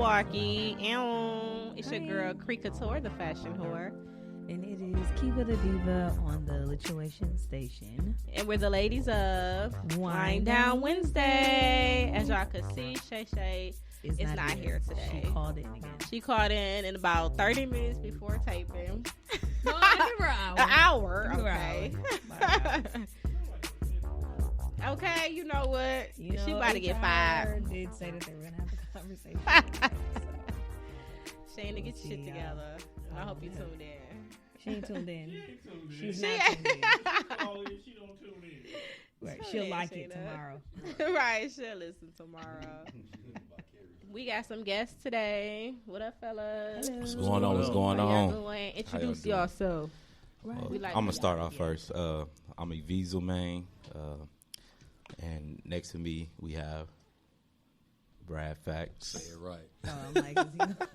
Milwaukee. And it's your girl, Cree Couture, the fashion whore. And it is Kiva the Diva on the Lituation Station. And we're the ladies of Wind Down Wednesday. As y'all can see, Shay Shay is not here today. She called in again. She called in about 30 minutes before taping. No, I give her an hour. An hour. Okay. Okay, you know what? You know, she about to get HR fired. did say that they were going to have a conversation. Shayna, get your shit together. I hope you tuned in. She ain't tuned in. She's She not tuned in. Oh, yeah, she don't tune in. Right. Tune She'll in, like it Shayna. tomorrow. Right, she'll listen tomorrow. We got some guests today. What up, fellas? Hello. What's going on? What's going How y'all on? doing? Introduce doing? yourself. Right. We like I'm gonna when start y'all off do first. I'm a Visual Main, and next to me we have Brad Facts. Say it right. I'm like,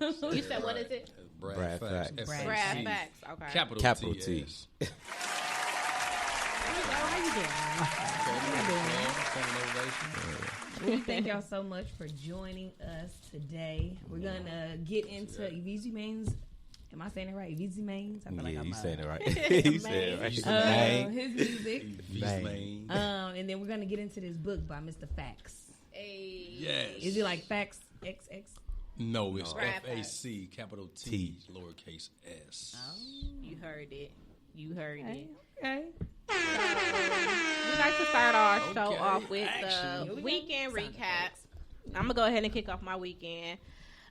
is he- You said what is it? Brad Facts. Brad Brad Facts. Okay. Capital T. Yes. How you doing? We thank y'all so much for joining us today. We're gonna get into Easy Mains. Am I saying it right? Easy Mains. I feel like Yeah, I'm you saying it right. You saying it right. His Main. music. Main. And then we're gonna get into this book by Mr. Facts. Yes. Is it like Facts XX? No, it's Brad FAC, capital T, lowercase s. You heard it. You heard it. Okay. We like to start our show Okay, off with action. the weekend recap. I'm gonna go ahead and kick off my weekend.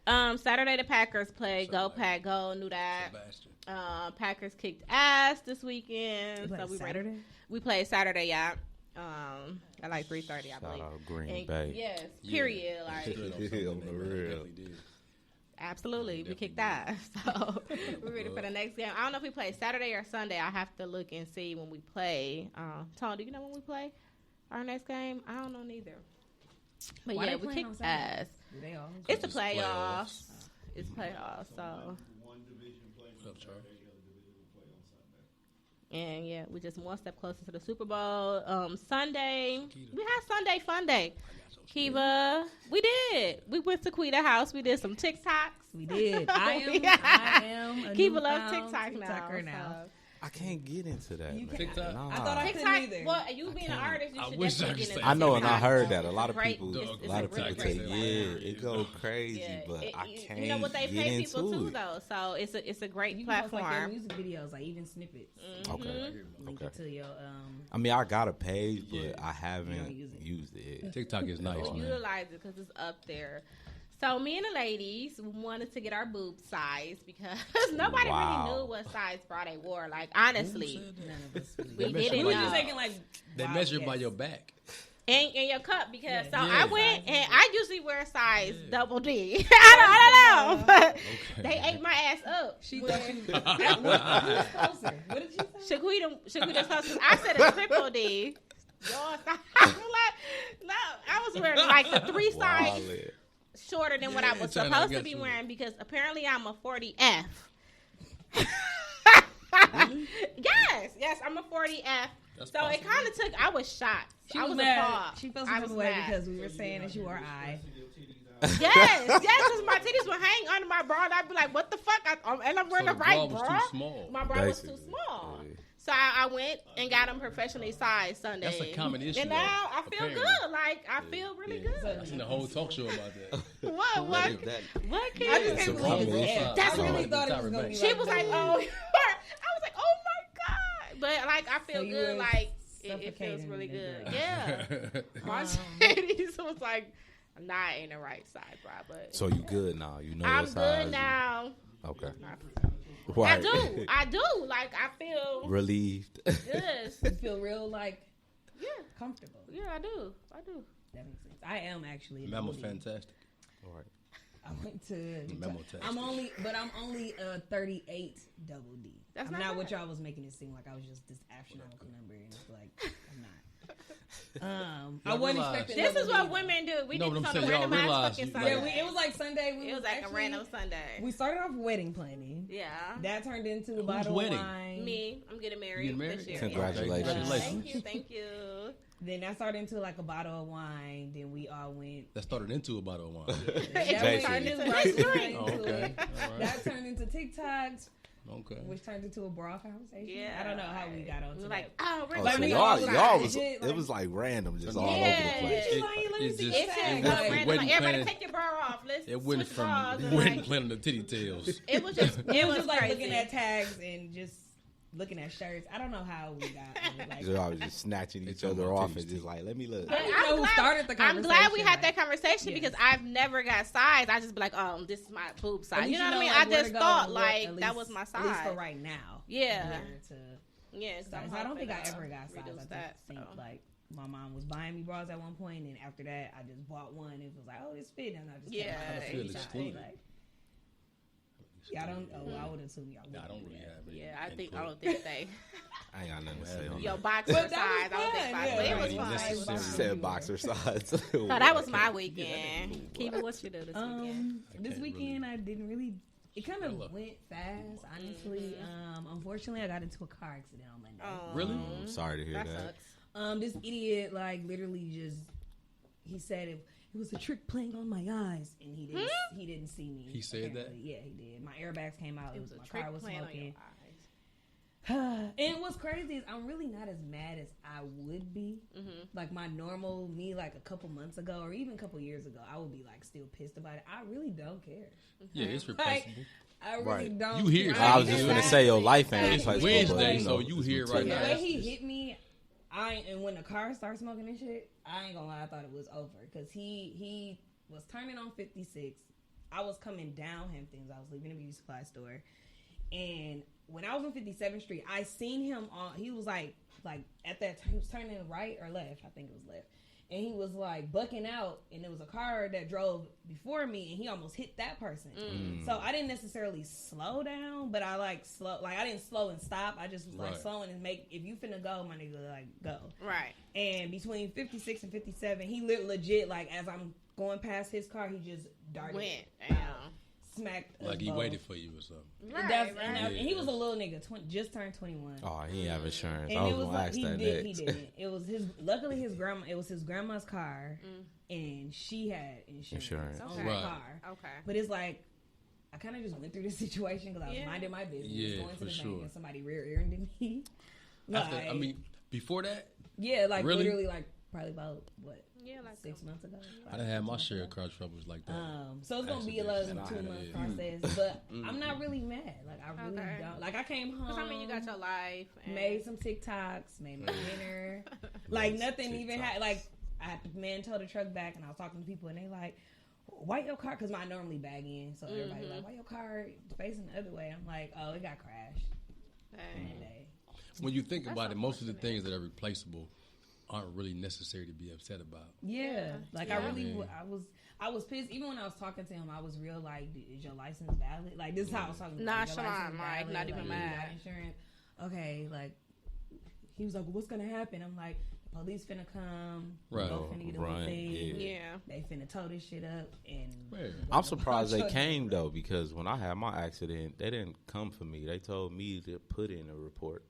Saturday the Packers played. Go Pack Go. Knew that. Sebastian. Packers kicked ass this weekend. Like we Saturday? We played Saturday, yeah. At like 3:30, I Shout believe. out Green And Bay. yes, period. Like Stood on something On they the really real. definitely did. absolutely, we kicked ass. So we're ready for the next game. I don't know if we play Saturday or Sunday. I have to look and see when we play. Tone, do you know when we play our next game? I don't know neither. But Why yeah, they we playing on kicked Sunday? ass. Do they all? It's the It's playoffs. playoffs. It's playoffs. So One division plays What on up, Charles? Saturday, the other division will play on Sunday. and yeah, we just one step closer to the Super Bowl. Sunday, we had Sunday Fun Day. Kiva, we did. We went to Quita House. We did some TikToks. We did. I am a Kiva loves newfound TikTok TikToker now. so. I can't get into that. You man. TikTok? Nah. I thought I couldn't TikTok, either. well, you being an artist, you I should wish I definitely could get say into I know, and I TikTok. heard that a lot of Great- people. it's A lot a of people really say, great yeah, it go crazy, Yeah, but I can't you know what they get pay people into too, it. though. So it's a great You can post platform. like their music videos, like even snippets. Okay. Link Okay. it to your I mean, I got a page, but Yeah. I haven't don't use it. used it. TikTok is nice, Well, man. utilize it because it's up there. So me and the ladies wanted to get our boob size because nobody Wow. really knew what size bra they wore. Like honestly, none of us really. we They measure didn't by We know. just taking like They wild measure by guess. your back. And your cup because so Yeah. I went and I usually wear a size double D. I don't know, but they ate my ass up. She thought she was closer. What did you say? Shaquita Sauce. I said a triple D. Y'all, no, I was wearing like the 3 size Wildin'. shorter than what I was China, I supposed to got be you. wearing because apparently I'm a 40F. Yes, I'm a 40F. That's So it possible. kind of took. I was shocked. She I was was mad. appalled. She felt I some was way mad. because we were saying that she wore eye. Yes, because my titties would hang under my bra, and I'd be like, "What the fuck?" And I'm wearing So the the right bra was bra. too small. My bra was too Basically. small. Yeah. So I went and got them professionally sized Sunday. That's a common issue, And now though, I feel apparently. good. Like I feel really good. I seen the whole talk show about that. What? What is that? What? I Kid? just That's can't a believe common it. issue. That's I what really we- thought it was going to be She like was like, that. "Oh," I was like, "Oh my god!" But like, I feel So you good. were Like it feels suffocating really the good. girl. Yeah, my titties was like not in the right size, bro. But So you good now? You know I'm what size good now. Okay. I Right. do. I do. Like I feel Relieved. good. You feel real like Yeah, comfortable. yeah, I do. I do. That makes sense. I am actually. a Memo double D. fantastic. All right. I went to. Memo test. I'm only a 38 double D. That's I'm not not bad. what y'all was making it seem like. I was just this astronomical number, and it's like I'm not. I Y'all wasn't realize- expecting. This double is what D. women do. We No, did but I'm some saying y'all random ass realize fucking you- Sunday. Yeah, it was like Sunday. It was like a actually- random Sunday. We started off wedding planning. Yeah. That turned into a bottle wedding? of wine. Me, I'm getting married, You getting married? this year. Congratulations. Thank you, thank you. Then that started into like a bottle of wine. Then we all went. That started into a bottle of wine. That turned into Oh, okay. All right. That turned into TikToks, Okay. which turned into a bra conversation. Yeah. I don't know how we got onto Like, that. oh, we're Oh, Like, so we y'all all was was like, it was like random, just all Yeah. over the place. She's like, let me It's see just- your It's tag. just Like, so random. wasn't Like, everybody planning- take your bra off. Let's It went switch bras. from And, wasn't like, planning the titty tails. it was just it was just like crazy. looking at tags and just looking at shirts. I don't know how we got on it. Like, Y'all was just snatching They each talking other about off titties, and just like, let me look. I didn't know who started the I'm glad we conversation, had that like, conversation yes. because I've never got size. I just be like, oh, this is my boob At size. least You know what I mean? like, I where just to go thought and like at that least- was my At least size. for right now. Yeah. where to Yeah, size. so I don't think I ever got size. I reduce just that. think So. like my mom was buying me bras at one point, and after that, I just bought one. It was like, oh, this fit, and I just kept Yeah, my I feel size. excluded. Like, y'all don't. Oh, I would assume y'all. Nah, I don't wouldn't do really that. have it. Yeah, I don't think they. I ain't got nothing to say on Yo, that. boxer But size. that I don't was think fun, boxer. yeah. But it was Right, fun. It was necessary. fun. Said boxer size. So that was my weekend. Kiva, what you do this weekend? This can't weekend really- I didn't really. It kind Hello. of went fast, honestly. Unfortunately, I got into a car accident on Monday. Oh, Really? I'm sorry to hear that that. sucks. This idiot, like, literally just, he said it was a trick playing on my eyes, and he didn't see me. He said that? apparently. Yeah, he did. My airbags came out. It was my a trick car was playing on your smoking. eyes. And what's crazy is I'm really not as mad as I would be. Like my normal me, like a couple months ago or even a couple years ago, I would be like still pissed about it. I really don't care. Yeah, it's Like, replaceable. I really Right. don't. You here, care. so I was you just do. gonna say your life ain't It's replaceable, Wednesday, but, so you here right The now. way he hit me, and when the car started smoking and shit, I ain't gonna lie, I thought it was over because he was turning on 56. I was coming down Hamptons. I was leaving a beauty supply store, and when I was on 57th Street, I seen him on. He was like at that he was turning right or left. I think it was left. And he was like bucking out, and there was a car that drove before me, and he almost hit that person. So I didn't necessarily slow down, but I I didn't slow and stop. I just was like Right. slowing and if you finna go, my nigga, like go. Right. And between 56 and 57, he legit like as I'm going past his car, he just darted, Went. Damn. smacked. us Like he both. waited for you or something. And and he was a little nigga, just turned 21. Oh, he didn't have insurance. And I it was was gonna like ask he that did. next. He didn't. It was his. Luckily, it was his grandma's car, and she had insurance on Okay. the Right. car. Okay. But it's like I kind of just went through this situation because I was Yeah. minding my business, Yeah, going to for the sure. bank, and somebody rear-ended me. After, Like, I mean, before that, yeah, like Really? literally, like probably about what Yeah, like 6 months ago. I done had my share of car troubles like that. So it's gonna be a little Accidents. 2-month Yeah. process, but I'm not really mad. Like I really Okay. don't. Like I came home. Because I mean, you got your life. And made some TikToks, made my dinner. Like Made nothing some even TikToks. had. Like I had the man tow the truck back, and I was talking to people, and they like, "Why your car?" Because I normally bag in, so everybody like, "Why your car facing the other way?" I'm like, "Oh, it got crashed Hey. that day." When you think That's about it, most of the unfortunate. things that are replaceable aren't really necessary to be upset about. Yeah, like Yeah. I really, Yeah. I was pissed. Even when I was talking to him, I was real like, "Is your license valid?" Like this is how I was talking. Is your Nonchalant, license like, valid? not even you mad. got insurance? Okay, like he was like, "What's gonna happen?" I'm like, "The police finna come. Right. Both finna get a Right, thing. yeah. Yeah. They finna tow this shit up." And Yeah. I'm surprised they came though, because when I had my accident, they didn't come for me. They told me to put in a report.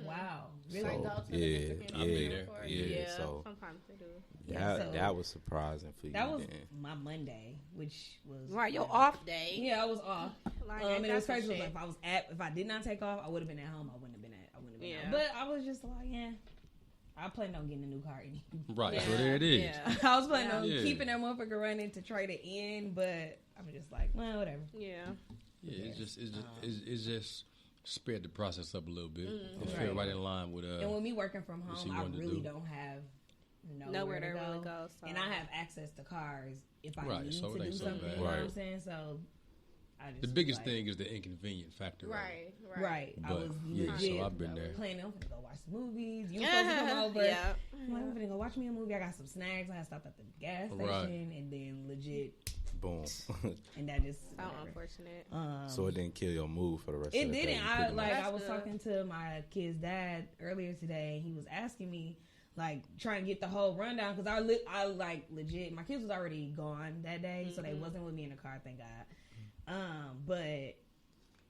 Wow, really? Like, So, go to the yeah, district and I'll be do there. it for Yeah, you. Yeah, so- sometimes they do. Yeah, so- That was surprising for you. That was then. my Monday, which was Right, your off day. Yeah, I was off. Like, And it was that's crazy. some Like, shit. if I did not take off, I would have been at home. I wouldn't have been Yeah. out. But I was just like, yeah, I planned on getting a new car anyway. Right, so Yeah, there it is. Yeah. I was planning on Yeah. keeping that motherfucker running to trade it in, but I'm just like, well, whatever. Yeah. Yeah, it's just sped the process up a little bit. It Right. fell right in line with And with me working from what home, she I wanted to really do. don't have Nowhere to really go. So. And I have access to cars if I Right, need so it to do ain't so something. bad. You know what I'm Right. saying? So I just the biggest like, thing is the inconvenient factor. of it. Right. Right. I But, was yeah, legit so I've been there. planning. I'm gonna go watch some movies. You supposed to come over. Yeah. I'm like, I'm gonna go watch me a movie. I got some snacks. I had stopped at the gas station, Right. and then legit, Boom. and that just So whatever. unfortunate. So it didn't kill your mood for the rest It of the day. didn't. I pretty much. I was That's talking to my kid's dad earlier today. And he was asking me, like, trying to get the whole rundown because I like legit. My kids was already gone that day, so they wasn't with me in the car. Thank God. But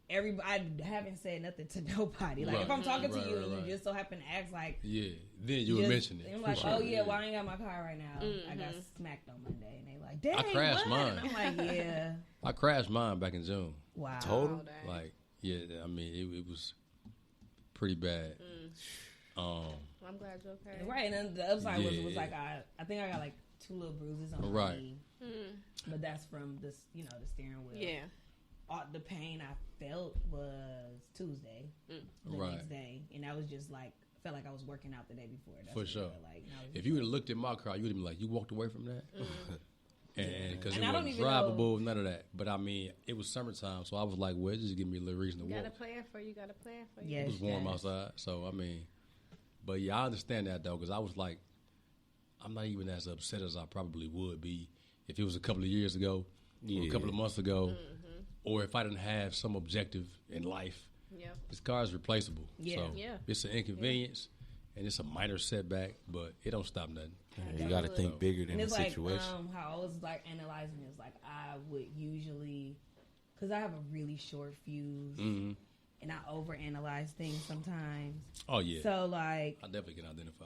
I haven't said nothing to nobody. Like, if I'm talking to you and you just so happen to ask, like, yeah, then you would mention it. I'm like, sure. oh yeah, well I ain't got my car right now. I got smacked on Monday, and they like, dang, I crashed what? mine. And I'm like, yeah, I crashed mine back in June. wow, Total? Like, yeah, I mean, it was pretty bad. I'm glad you're okay. right. And then the upside was Yeah. like I think I got like 2 little bruises on my Right. knee, but that's from this, the steering wheel. Yeah. The pain I felt was Tuesday, the Right. next day, and I was just like, felt like I was working out the day before. That's For what it sure. felt like. And I was If just you would like, have looked at my car, you would have been like, you walked away from that? And because And it I don't wasn't even drivable, none of that. But I mean, it was summertime, so I was like, well, just give me a little reason to Got a walk. plan for you. Got a plan for you. yes, It was warm yes. outside, so I mean, but yeah, I understand that though, because I was like, I'm not even as upset as I probably would be if it was a couple of years ago, or a couple of months ago, or if I didn't have some objective in life. Yep. This car is replaceable, Yeah. so Yeah. it's an inconvenience and it's a minor setback, but it don't stop nothing. You got to think bigger than And the it's like situation. how I was like analyzing it, is like I would usually, because I have a really short fuse, and I overanalyze things sometimes. Oh yeah, So like I definitely can identify.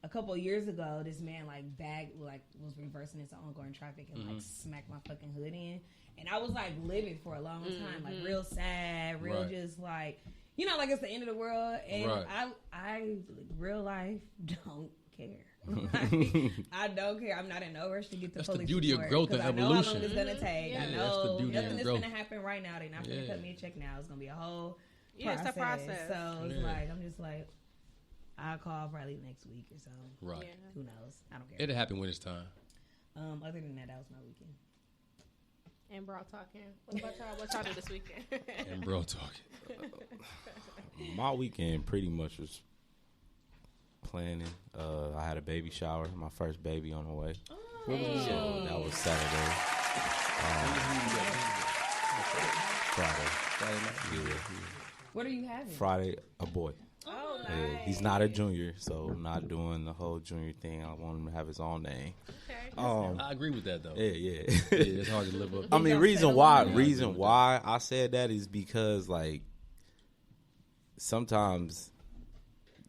a couple of years ago, this man was reversing into ongoing traffic and like smacked my fucking hood in, and I was like livid for a long time, like real sad, real Right. just like, like it's the end of the world, and Right. I real life don't care. Like, I don't care. I'm not in no rush to get the That's the police beauty of report, growth 'cause and I know how long evolution. it's gonna take. Yeah. I Yeah, that's the know beauty nothing and is growth. gonna happen right now. They're not gonna Yeah. cut me a check now. It's gonna be a whole Yeah, it's a process. So it's Yeah. like I'm just like, I'll call probably next week or so. Right. Yeah. Who knows? I don't care. It'll happen when it's time. Other than that was my weekend. And bro talking. What about y'all? What y'all do this weekend? And bro talking. My weekend pretty much was planning. I had a baby shower, my first baby on the way. So that was Saturday. Friday. Yeah. What are you having? Friday, a boy. Oh, nice. Yeah, he's not a junior, so I'm not doing the whole junior thing. I want him to have his own name. Okay. I agree with that though. Yeah, yeah. Yeah, it's hard to live up. I mean, gonna reason settle why in. I said that is because like sometimes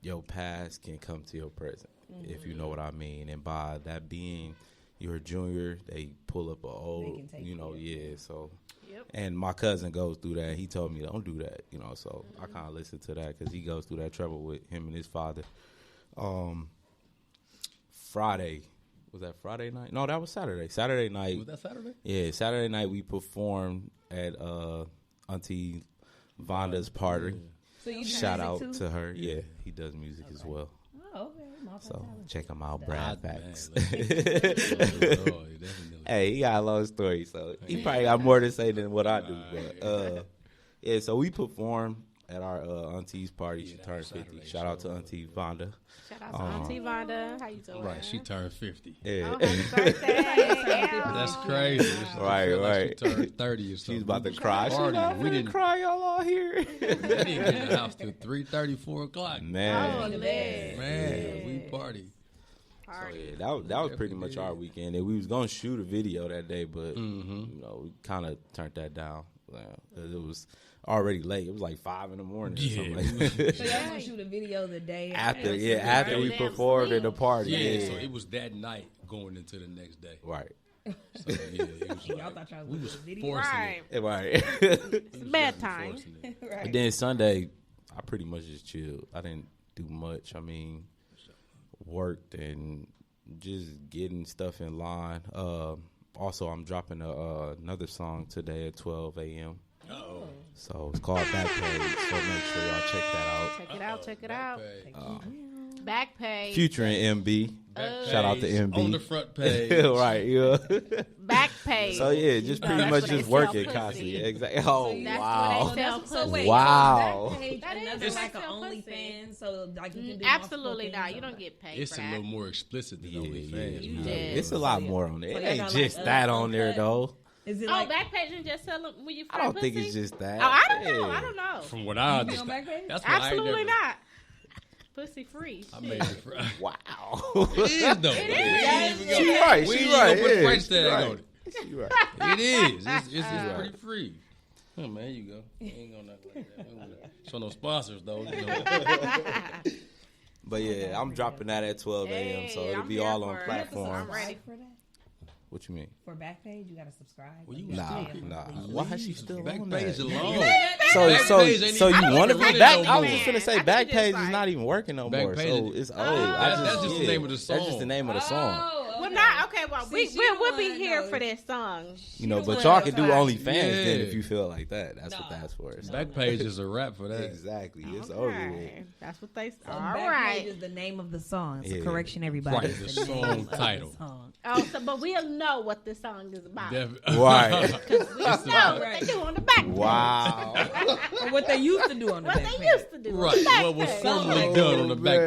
your past can come to your present, if you know what I mean. And by that being you're a junior, they pull up a old, can take yeah. So, Yep. and my cousin goes through that. He told me don't do that, So I kind of listen to that because he goes through that trouble with him and his father. Friday. Was that Friday night? No, that was Saturday. Saturday night. Was that Saturday? Yeah, Saturday night we performed at Auntie Vonda's party. So you do Shout music out too? to her. Yeah, he does music as well. Oh, okay. So check him out, Brad Facts. Definitely. Hey, he got a long story, so he probably got more to say than what I do. But yeah, so we performed at our auntie's party. She turned 50. Saturday, Shout out to Auntie Vonda. Shout out to Auntie Vonda. How you doing? Right, she turned 50. Yeah. Oh, happy birthday. That's crazy. Right, Like she right. turned 30 or something. She's about to cry. She's Party. like, We we didn't- didn't cry, y'all all here. We didn't get in the house till 3:30, 4 o'clock. Man. Oh, man. Man, we party. So yeah, that was pretty much our weekend. And we was gonna shoot a video that day, but we kind of turned that down because it was already late. It was like 5 a.m. or something like that. So y'all gonna shoot a video the day after Right. we Damn performed sleep. at the party. Yeah, Yeah, so it was that night going into the next day. right, So yeah, it was Y'all like, thought y'all we was was doing a video? forcing Right. it. right. It's bedtime. Forcing it. Right. But then Sunday, I pretty much just chilled. I didn't do much. I mean, worked and just getting stuff in line. Also, I'm dropping another song today at 12 a.m. Uh-oh. So it's called Backpage. So make sure y'all check that out. Check it out. Check it out. Backpage. Back page. Featuring MB. Backpage Shout out to MB. on the front page. Right, yeah. Back page. So yeah, just No, pretty that's much what just they working sell constantly. pussy. Exactly. Oh That's wow. what they sell So pussy. wait, Wow. so Backpage, That is another what like they an sell pussy. OnlyFans, so like you can do Absolutely multiple not. things You on don't get paid It's for a that. little more explicit than Yeah, OnlyFans. You man. did. It's a lot more on there. So It y'all ain't got, just like, that on there uncut? though. Is it Oh, like back page and just sell them when you I fry don't think pussy? it's just that. Oh, I don't know. Yeah. I don't know. From what I you be on understand, Backpage? that's what I ain't Absolutely never, not. Pussy free. I Shit. made it. Wow. It is though. She right. We She ain't right. gonna put a yeah, price she tag right. on it. She right. It is. It's pretty free. Oh, man, here you go. We ain't gonna nothing like that. We don't wanna show no sponsors, though. You know. But yeah, I'm dropping that at 12 a.m. So it'll I'm be here all for on it. I'm platforms. ready for that. What you mean? For Backpage, you gotta subscribe. Well, you Nah. Why is she still on Backpage that? alone. So you want to be running back? no I was more. just gonna say I think it Backpage just is not even working no more. Backpage- So it's old. That's just the name of the That's just song. the name of the song. Oh, Well, okay. not okay. Well, See, she we'll the be one, here no. for this song. You know, the but one y'all that's can do like- OnlyFans then Yeah. if you feel like that. That's what No. that's for. So. Backpage is a rap for that. Exactly. It's over with. Okay. That's what they. So All Backpage right. is the name of the song. It's a Yeah. correction, everybody. Right, It's the name song of the title. song. Oh, so but we'll know what the song is about. Right. We know what they do on the back. Wow. Or what they used to do on the What Backpage. they used to do. on Right. the back What was page. formerly done on the back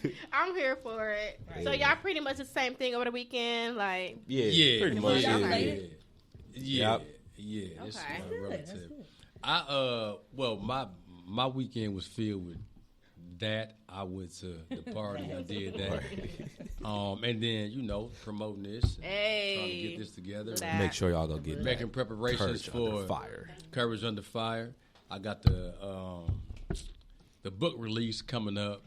page. I'm here for it. Right. So y'all pretty much the same thing over the weekend, like. Yeah. Yeah, Pretty much. Y'all Yeah. played yeah, it? yeah, Yep. yeah. It's Okay. That's good. That's relative. good. Well, my weekend was filled with that. I went to the party. I did that. And then promoting this, and trying to Hey. get this together, Do that. Make sure y'all go get that. making preparations Courage Under for Fire. Courage Under Fire. I got the book release coming up.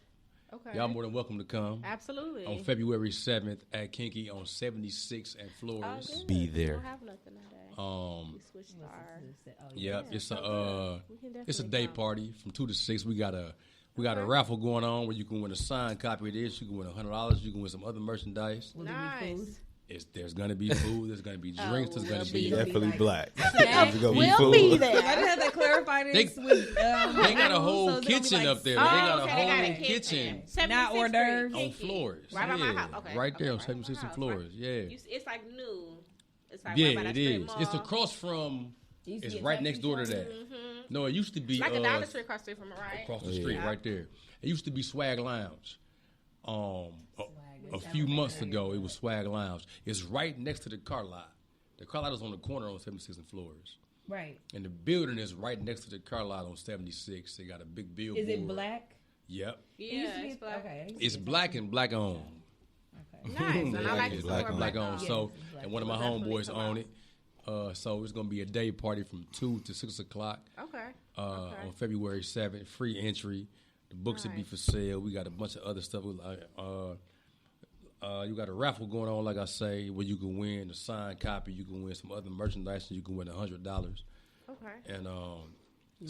Okay. Y'all more than welcome to come. Absolutely. On February 7th at Kinky on 76 and Flores. good. Be We there. don't have nothing that day. We switched our. Yep, it's so a We can it's a definitely day come. party from 2 to 6. We got a raffle going on where you can win a signed copy of this. You can win $100. You can win some other merchandise. Will there be food? Nice. There's gonna be food. There's gonna be drinks. There's gonna we'll be. be- Definitely like- black. Snacks. You gonna We'll food. be I there. just had to clarify this with. They got a whole so it's gonna be kitchen like up there. Oh, They got a okay, whole they got a kitchen kitchen. Not 76th hors d'oeuvres? Street, on Kinky. Flores. Right by my Yeah, house. Okay. right there on okay, right by 76 my and house, Flores. right. Yeah, It's like new. It's like yeah, right by that it strip is. mall. It's across from. Used to It's get right taxi next door to service. that. No, it used to be like a Dollar Tree across the street from it, right? across the Yeah. street, right there. It used to be Swag Lounge. A few months ago, it was Swag Lounge. It's right next to the car lot. The car lot is on the corner on 76 and Flores. Right. And the building is right next to the car lot on 76. They got a big billboard. Is it black? Yep. It used to Yeah, be- it's black. Okay. it used to It's be black and black owned. Okay. Nice. And I like the It's store black black black owned. on. So, Yes, it's black. and one of my We'll definitely homeboys come own out. it. So it's gonna be a day party from 2 to 6 o'clock Okay. on February 7th. Free entry. The books will be Nice. for sale. We got a bunch of other stuff. You got a raffle going on, like I say, where you can win a signed copy. You can win some other merchandise, and you can win $100. Okay. And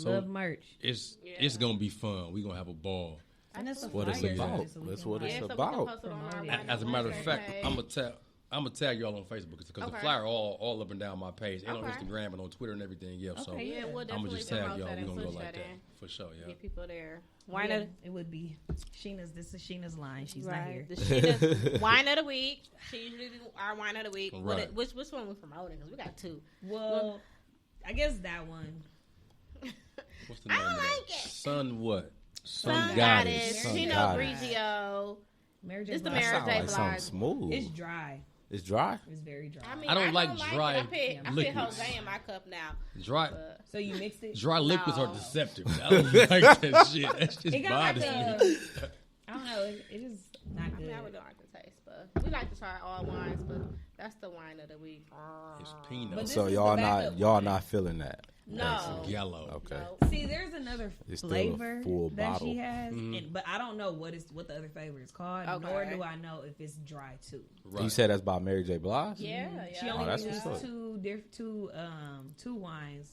Love merch. it's gonna be fun. We gonna have a ball. And that's what it's flyer about. too, so we That's can, what like, it's Yeah, so we about. can post it on our Promote it. Rhino As a matter of Wednesday fact, page. I'm gonna tag y'all on Facebook because the Okay. flyer all up and down my page, and Okay. on Instagram and on Twitter and everything else. So Okay, Yeah, we'll I'm definitely gonna just tag promote y'all. that We and gonna go push like that that in. for sure. Yeah. Get people there. Wine yeah, of it would be Sheena's. This is Sheena's line. She's the, not right. here. The Sheena's wine of the week. She usually do our wine of the week. Right. Which one we promoting? Because we got two. Well, I guess that one. What's the name of that? like it. Sun what? Sun Goddess. Goddess. Sun Chino Goddess. Grigio. Mary J. It's the Blige. Mary Sound J. like something Blige. smooth. It's dry. It's dry. It's very dry. I mean, I don't like it. dry I put liquids. Jose in my cup now. Dry So you mixed it. dry liquids are No. deceptive. I don't like that shit. That just It got like bothers me. a. I don't know. It is not I good. mean, I really don't like the taste, but we like to try all wines, but that's the wine of the week. It's peanut. But So this is y'all the not backup y'all wine. not feeling that. No. Yellow. Okay. No. See, there's another It's still a flavor full that bottle. she has, Mm-hmm. but I don't know what the other flavor is called. Okay. Nor do I know if it's dry too. Right. You said that's by Mary J. Blige? Yeah, She yeah. only that's released what's up. two wines.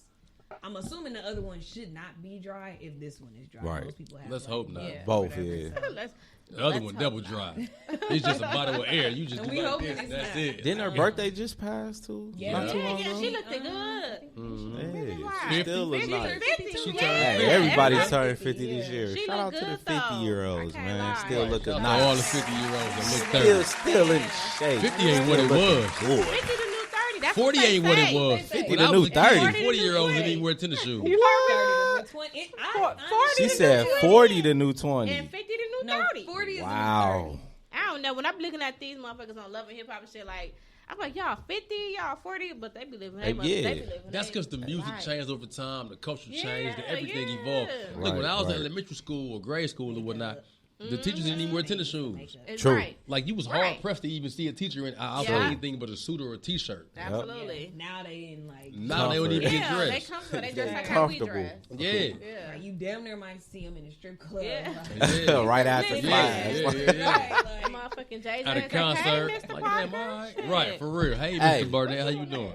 I'm assuming the other one should not be dry if this one is dry. Right. Most people have Let's hope not. Yeah. Both, whatever, yeah. so- Let's, The other let's one hope double not. dry. It's just a bottle of air. You just And do we like hoping this. it's That's not. it. Didn't her birthday just pass too? Yeah. Not too Yeah, long yeah, ago. she looked good. Hey, Wow. she still looks 50, nice. 52, She yeah. turned Hey, 50. everybody's Everybody- turning 50 this year. She Shout out look to the good, though. 50-year-olds, I can't man. lie. Still looking Shout out to all the nice. 50-year-olds that look Still, 30. still in shape. 50 ain't what it was. Good. 50 the new 30. That's 40 what they ain't what it say. was. They say. 50 the when I new was a kid, 30. 40-year-olds didn't even wear tennis shoes. You heard? She the said new 40 the new 20. And 50 the new No, 30. 40 is Wow. I don't know. When I'm looking at these motherfuckers on Love and Hip Hop and shit, like, I'm like, y'all 50, y'all 40, but they be living. They Yeah. be living. That's because the music life. changed over time, the culture Yeah, changed, the everything yeah. evolved. Look, when Right, I was in right. elementary school or grade school or whatnot, The teachers didn't even wear tennis shoes. It's True. Right. Like you was Right. hard pressed to even see a teacher in outside Yeah. anything but a suit or a t-shirt. Absolutely. Now they in like. Now they don't even get Yeah, they dressed. comfortable. They dress Yeah. like how we Comfortable. dress. Yeah. Yeah. Like, you damn near might see them in a strip club. Yeah. Like, Yeah. Right after Yeah. class. right, like, Motherfucking Jay At a concert. Hey, Mr. Like, Parker. damn, all right. Shit. Right, for real. Hey, Hey. Mr. Barnett, how you doing?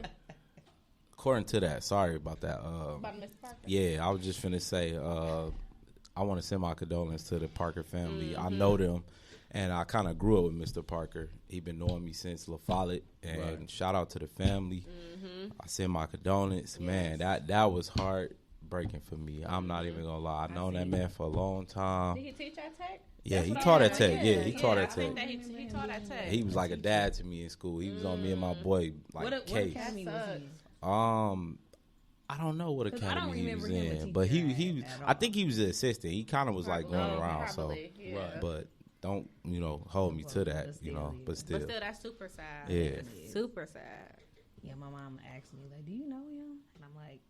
According to that, sorry about that. About Mr. Parker. Yeah, I was just finna say, I want to send my condolences to the Parker family. Mm-hmm. I know them, and I kind of grew up with Mr. Parker. He been knowing me since La Follette, and Right. shout out to the family. Mm-hmm. I send my condolences. Man, that was heartbreaking for me. I'm not even gonna lie. I've known that man for a long Did time. he teach at Tech? Yeah, he That's taught what at I Tech. heard. Yeah, he taught I at think Tech. that he taught at Tech. He was like a dad to me in school. He was on me and my boy like what Case. academy was That he? I don't know what 'Cause I don't academy he was remember him a in, but he teacher was. at I all. think he was an assistant. He kind of was like going around. Probably, yeah. Right. But don't hold me to that, But But still, still, that's super sad. Yeah. Super sad. Yeah, my mom asked me like, "Do you know him?" And I'm like,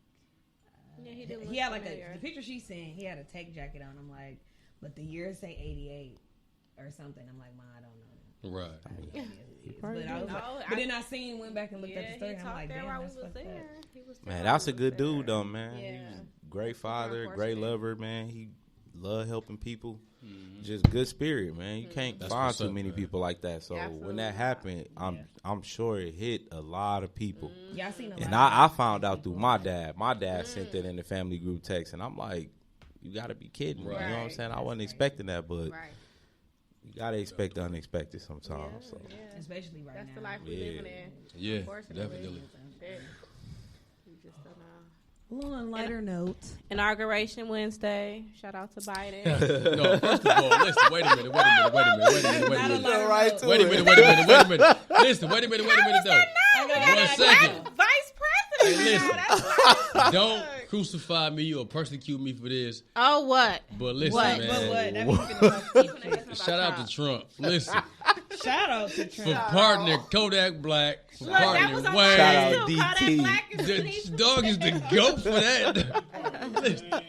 Yeah, he did. he had like the picture she sent. He had a Tech jacket on. I'm like, but the year say '88 or something. I'm like, Ma, I don't know. Right. But, I was like, but then I seen went back and looked at the story. he And I'm talked like, there damn, while we that's was fucked there. up. He was there man, while that's we a was good there. dude though, man. Yeah. He was a great father, great unfortunate. lover, man. He loved helping people. Just good spirit, man. You can't That's find what's too up, many man. people like that. So Absolutely when that not. happened, I'm sure it hit a lot of people. Yeah, I seen a lot. And of I people. found out through my dad. My dad sent that in the family group text, and I'm like, you got to be kidding me. You know what I'm Right. saying? I wasn't expecting that, but Right. you got to expect the unexpected sometimes. So. Yeah. especially right That's now. the life we Yeah. living in. Yeah, Unfortunately. definitely. Shit. We just don't know. A little on lighter note. Inauguration Wednesday. Shout out to Biden. No, first of all, listen, wait a minute. Right Wait a minute. Listen, wait a minute, though. One second. Vice Hey, President. listen. That's Don't crucify me or persecute me for this, oh, what? but listen, What? man. But what? That means finna talk to Shout out to Trump. Listen, you. Shout out to for Trump. partnering Kodak Black, for Look, that was partnering on Wayne. Shout out mine too. Kodak DT. Black is The dog is the goat for that. Listen, And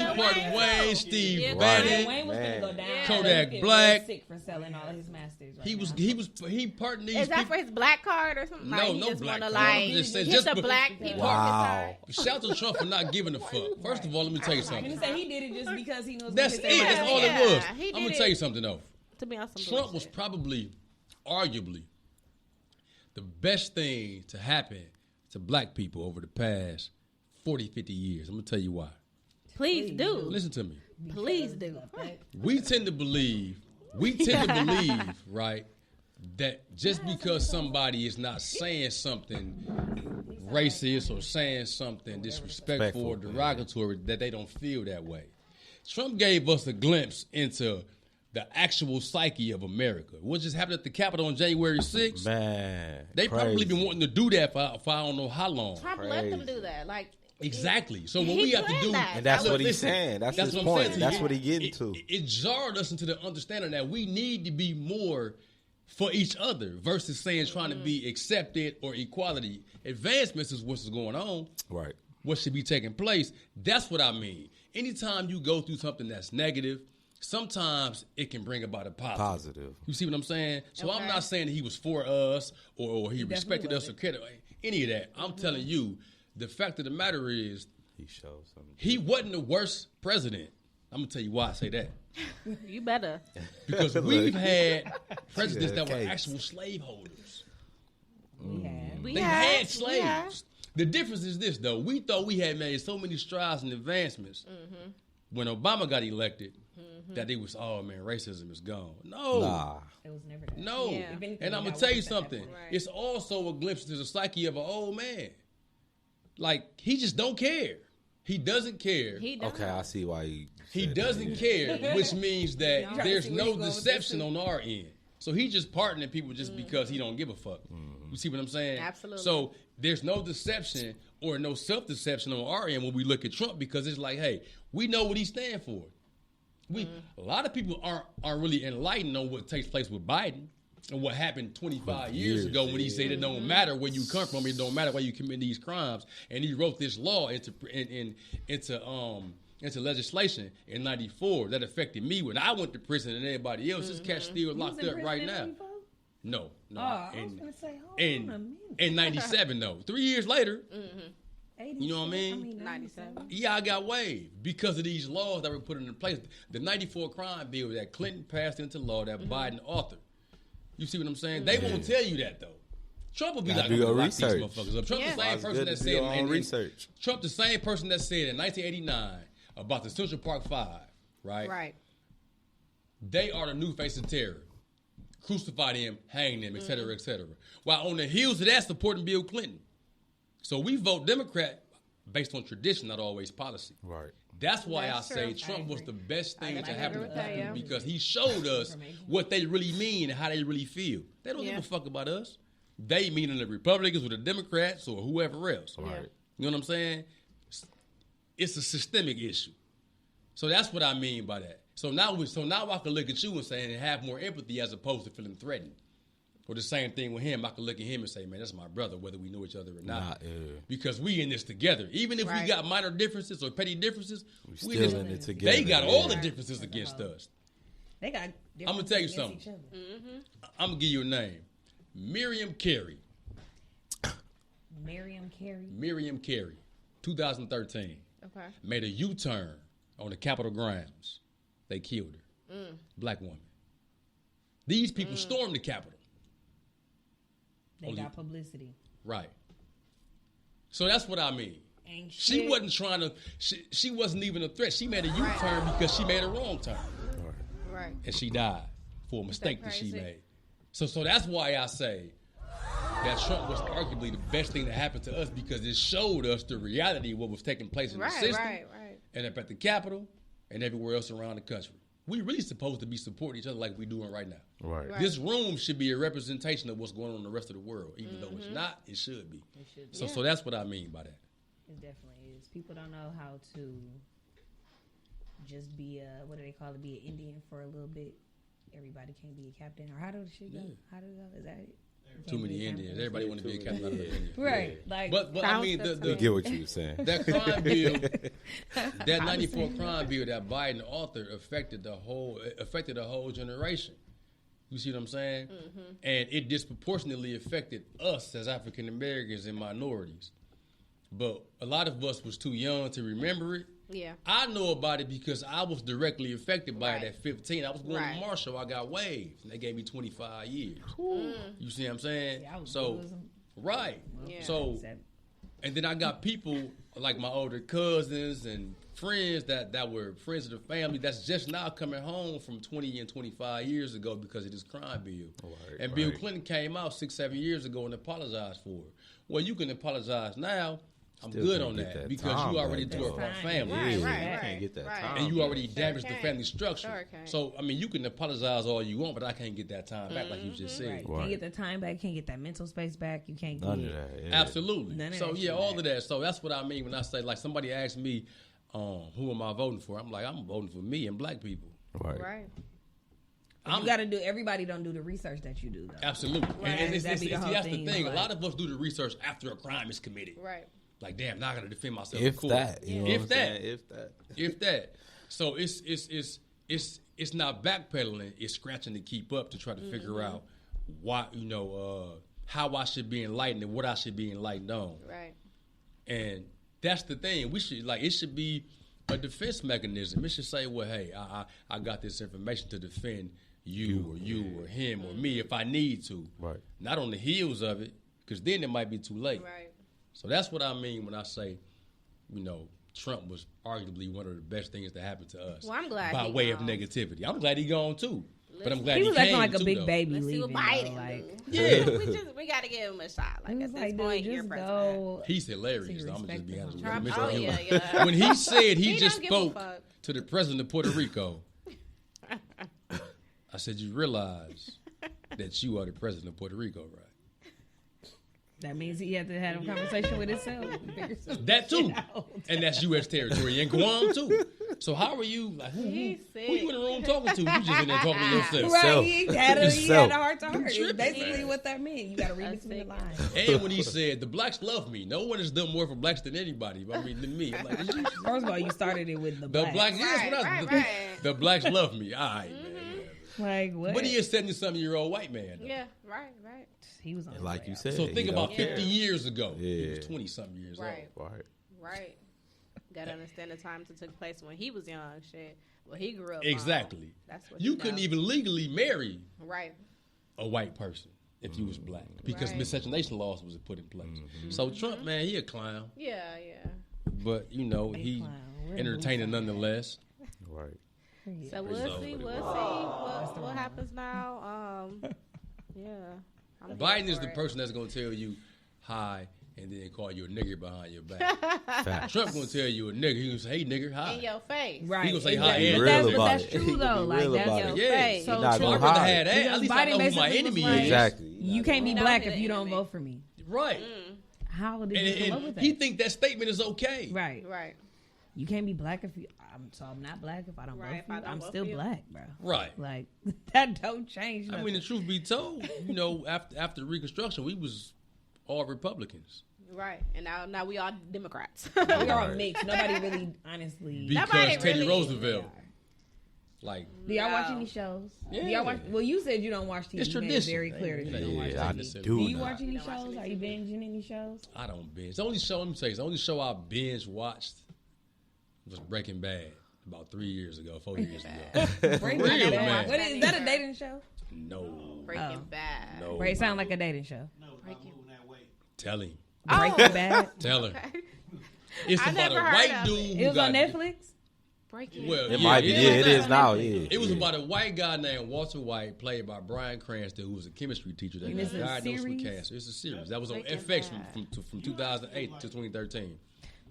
he Lil partnered Wayne, too. Steve Yeah, Yeah, Bannon. Wayne was Man. gonna go down. Yeah. Kodak He's Black. sick for selling all his masters. Right He partnered these Is that people. for his black card or something? No, like, he no just black wanna, card. like, I'm just saying, hit just the be- black people. Wow. Shout to Trump for not giving a fuck. First of all, let me tell you I'm something. gonna say he did it just because he knows. That's what it. his That's all yeah, it was. he I'm gonna did tell it. you something though. To be on some Trump was bullshit. probably, arguably, the best thing to happen to black people over the past 40, 50 years. I'm gonna tell you why. Please do. Listen to me. Please do. We tend to believe, right, that just because somebody is not saying something racist or saying something disrespectful or derogatory, that they don't feel that way. Trump gave us a glimpse into the actual psyche of America. What just happened at the Capitol on January 6th? Man, They probably crazy. been wanting to do that for I don't know how long. Trump let them do that. Like, Exactly. So what He we have to planned do, that. And that's Look, what he's listen, saying. That's his what I'm point. saying to That's you. what he getting to. It jarred us into the understanding that we need to be more for each other versus saying trying to be accepted or equality. Advancements is what's going on. Right. What should be taking place. That's what I mean. Anytime you go through something that's negative, sometimes it can bring about a Positive. You see what I'm saying? So I'm Okay. not saying that he was for us or he respected us or cared any of that. I'm telling you, the fact of the matter is He shows something. he wasn't the worst president. I'm gonna tell you why I say that. you better. Because we've had presidents that were Case. actual slaveholders. We had. We They have, had we slaves. have. The difference is this, though. We thought we had made so many strides and advancements when Obama got elected that it was, oh man, racism is gone. No. Nah. It was never that. No. Yeah. If anything, And I'm we going got to tell you worse at that something. point. Right. It's also a glimpse into the psyche of an old man. Like, he just don't care. He doesn't care. He don't. Okay, I see why he. He said doesn't that. care, which means that trying to there's see where no you going with this deception too? on our end. So he just partnering people just because he don't give a fuck. You see what I'm saying? Absolutely. So there's no deception or no self-deception on our end when we look at Trump because it's like, hey, we know what he stands for. A lot of people aren't really enlightened on what takes place with Biden and what happened 25 years ago when he said it don't matter where you come from, it don't matter why you commit these crimes, and he wrote this law into into legislation in '94 that affected me when I went to prison and everybody else. This cat still locked up right now. No. Oh, I was gonna say, hold on a minute. In '97 though, 3 years later. You know what I mean? 97. Yeah, I got waived because of these laws that were put into place. The '94 crime bill that Clinton passed into law that Biden authored. You see what I'm saying? They won't tell you that though. Trump will be like, do your lock these research. motherfuckers up. Trump the same It's person good that to do said your own research. Trump the same person that said in 1989 about the Central Park Five, right? Right. They are the new face of terror. Crucify them, hang them, et cetera, et cetera. While on the heels of that, supporting Bill Clinton. So we vote Democrat based on tradition, not always policy. Right. That's why That's I say true. Trump was the best thing I to agree happen with to that, people yeah. because he showed us what they really mean and how they really feel. They don't Yeah. give a fuck about us. They meaning the Republicans or the Democrats or whoever else. Right. You know what I'm saying? It's a systemic issue. So that's what I mean by that. So now I can look at you and say and have more empathy as opposed to feeling threatened. Or the same thing with him. I can look at him and say, man, that's my brother, whether we know each other or not. Because we in this together. Even if we Right. got minor differences or petty differences, We still in it together. they got all the differences against us. They got. I'm gonna tell you differences something. against each other. I'm gonna give you a name. Miriam Carey. Miriam Carey. 2013. Okay. Made a U-turn on the Capitol grounds. They killed her. Black woman. These people stormed the Capitol. They got publicity. Right. So that's what I mean. Ain't She shit. wasn't trying to. She wasn't even a threat. She made a U-turn because she made a wrong turn, Right. and she died for a mistake that she crazy? made. So that's why I say that Trump was arguably the best thing that happened to us because it showed us the reality of what was taking place in the Right. system, Right. and up at the Capitol, and everywhere else around the country. We really supposed to be supporting each other like we're doing right now. Right. Right. This room should be a representation of what's going on in the rest of the world, even though it's not. It should be. It should be. So that's what I mean by that. It definitely is. People don't know how to just be what do they call it? Be an Indian for a little bit. Everybody can't be a captain. Or how does the shit go? Yeah. How does it go? Is that it? Too many Indians. Everybody want to be a captain out of Indian. Right. Like, But I mean, Sounds the, good to Get what you were saying. that crime bill, that '94 crime bill that Biden authored affected the whole generation. You see what I'm saying? And it disproportionately affected us as African Americans and minorities. But a lot of us was too young to remember it. Yeah. I know about it because I was directly affected by Right. it at 15. I was going Right. to Marshall. I got waived. And they gave me 25 years. You see what I'm saying? Yeah, I was So, losing. right. Yeah. So, and then I got people like my older cousins and friends that were friends of the family that's just now coming home from 20 and 25 years ago because of this crime bill. Right, And Bill right. Clinton came out 6-7 years ago and apologized for it. Well, you can apologize now. I'm Still good can't on get that that because time you already back, tore though. apart Right, family. Right, Yeah, right, you right. can't get that right. time. And you already Sure damaged the can. family structure. Sure can. So, I mean, you can apologize all you want, but I can't get that time back like you just said. Right. Right. Can't get the time back. Can't get that mental space back. You can't None get of that. Yeah. Absolutely. None of So that yeah, shit all back. of that. So that's what I mean when I say like somebody asked me, who am I voting for? I'm like, I'm voting for me and black people. Right. Right. You got to do. Everybody don't do the research that you do though. Absolutely. Right. And That'd be the whole that's the thing, thing. A like- lot of us do the research after a crime is committed. Right. Like, damn, now I got to defend myself. in If court. that. You know If what I'm that. saying? If that. If that. So it's not backpedaling. It's scratching to keep up to try to figure out why how I should be enlightened and what I should be enlightened on. Right. And that's the thing. We should it should be a defense mechanism. It should say, well, hey, I got this information to defend you or him or me if I need to. Right. Not on the heels of it, because then it might be too late. Right. So that's what I mean when I say, Trump was arguably one of the best things that happened to us. Well, I'm glad by he way gone. of negativity. I'm glad he gone too. But I'm glad He he was came acting like a too, big though. baby Let's see leaving. what Biden though, like, do. Yeah. we got to give him a shot. Like he at was this like, point, dude, you're just president. go. He's hilarious. So Though. I'm gonna just be honest with you. Trump, Mr. oh, Humor. yeah. When he said he He just don't give a spoke fuck. to the president of Puerto Rico, I said, you realize that you are the president of Puerto Rico, right? That means he had to have a conversation with himself. That too. And that's U.S. territory. And Guam too. So how are you? Like, who He's you in the room sick. talking to? You just in there talking to yourself. Right, he had a Yourself. heart to heart. It's tripping, basically man. what that meant. You got to read That's between the big. lines. And when he said, the blacks love me. No one has done more for blacks than anybody. I mean, than me. I'm like, is you- First of all, you started it with the the black. blacks, yes, Right, what I- right, the, right. the blacks love me. All right, man. Like what? But he is 70-something-year-old white man. Though. Yeah, right, right. He was on And his like way you out. said, So think he about don't 50 care. years ago. He Yeah. was 20-something years Right. Right. Right. Gotta understand the times that took place when he was young. Shit. Well, he grew up. old. on. Exactly. That's what You he couldn't know. even legally marry Right. a white person if you was black because Right. miscegenation laws was put in place. So Trump, man, he a clown, Yeah, yeah. but you know he clown. We're entertaining nonetheless. Right. So we'll So see. what it We'll see what happens now. Yeah. I'm here Biden is for the it. person that's gonna tell you hi and then call you a nigger behind your back. Facts. Trump gonna tell you a nigger. He gonna say, "Hey nigger, hi." in your face. Right. He gonna say hi exactly. and But real that's, about that's it. true He though. gonna be Like real that's about your it. Yeah, face. So not true. I'd gonna rather hide. have that. At Because least I know Biden who my basically enemy was like- is. Exactly. You can't be know black who if the you don't enemy. vote for me. Right. How did you come up with And that? he think that statement is okay. Right. Right. You can't be black if you. I'm not black if I don't Right, vote if for I you. don't I'm vote still for you. black, bro. Right. Like that don't change. I Nothing. mean, the truth be told, you know, after Reconstruction, we was all Republicans Right. And now we all Democrats. we are a mix. Nobody really, honestly. because Nobody Teddy really- Roosevelt. Like, Do y'all watch No. any shows? Yeah. Do y'all watch? Well, you said you don't watch TV. it's You made it tradition. very clear that you don't watch Yeah, I TV. do Do you not. watch any You don't watch shows? any Are you TV? binging any shows? I don't binge. The only show, let me tell you, the only show I binge watched was Breaking Bad about 3 years ago, 4 years ago. Breaking real, Bad. man. What is that? A dating show? No. Breaking Oh. Bad. No. Right, sound like a dating show. No, not moving that way. Tell him. Breaking Bad. Tell her. Okay. It's I about a never heard white of dude it. who It was on got- Netflix. Breaking Well, It yeah, might be. it Yeah, is. it is now. Yeah. It was yeah. about a white guy named Walter White, played by Bryan Cranston, who was a chemistry teacher that And got it's a diagnosed with series? cancer. It's a series that was on Breaking FX Bad. from 2008 to 2013.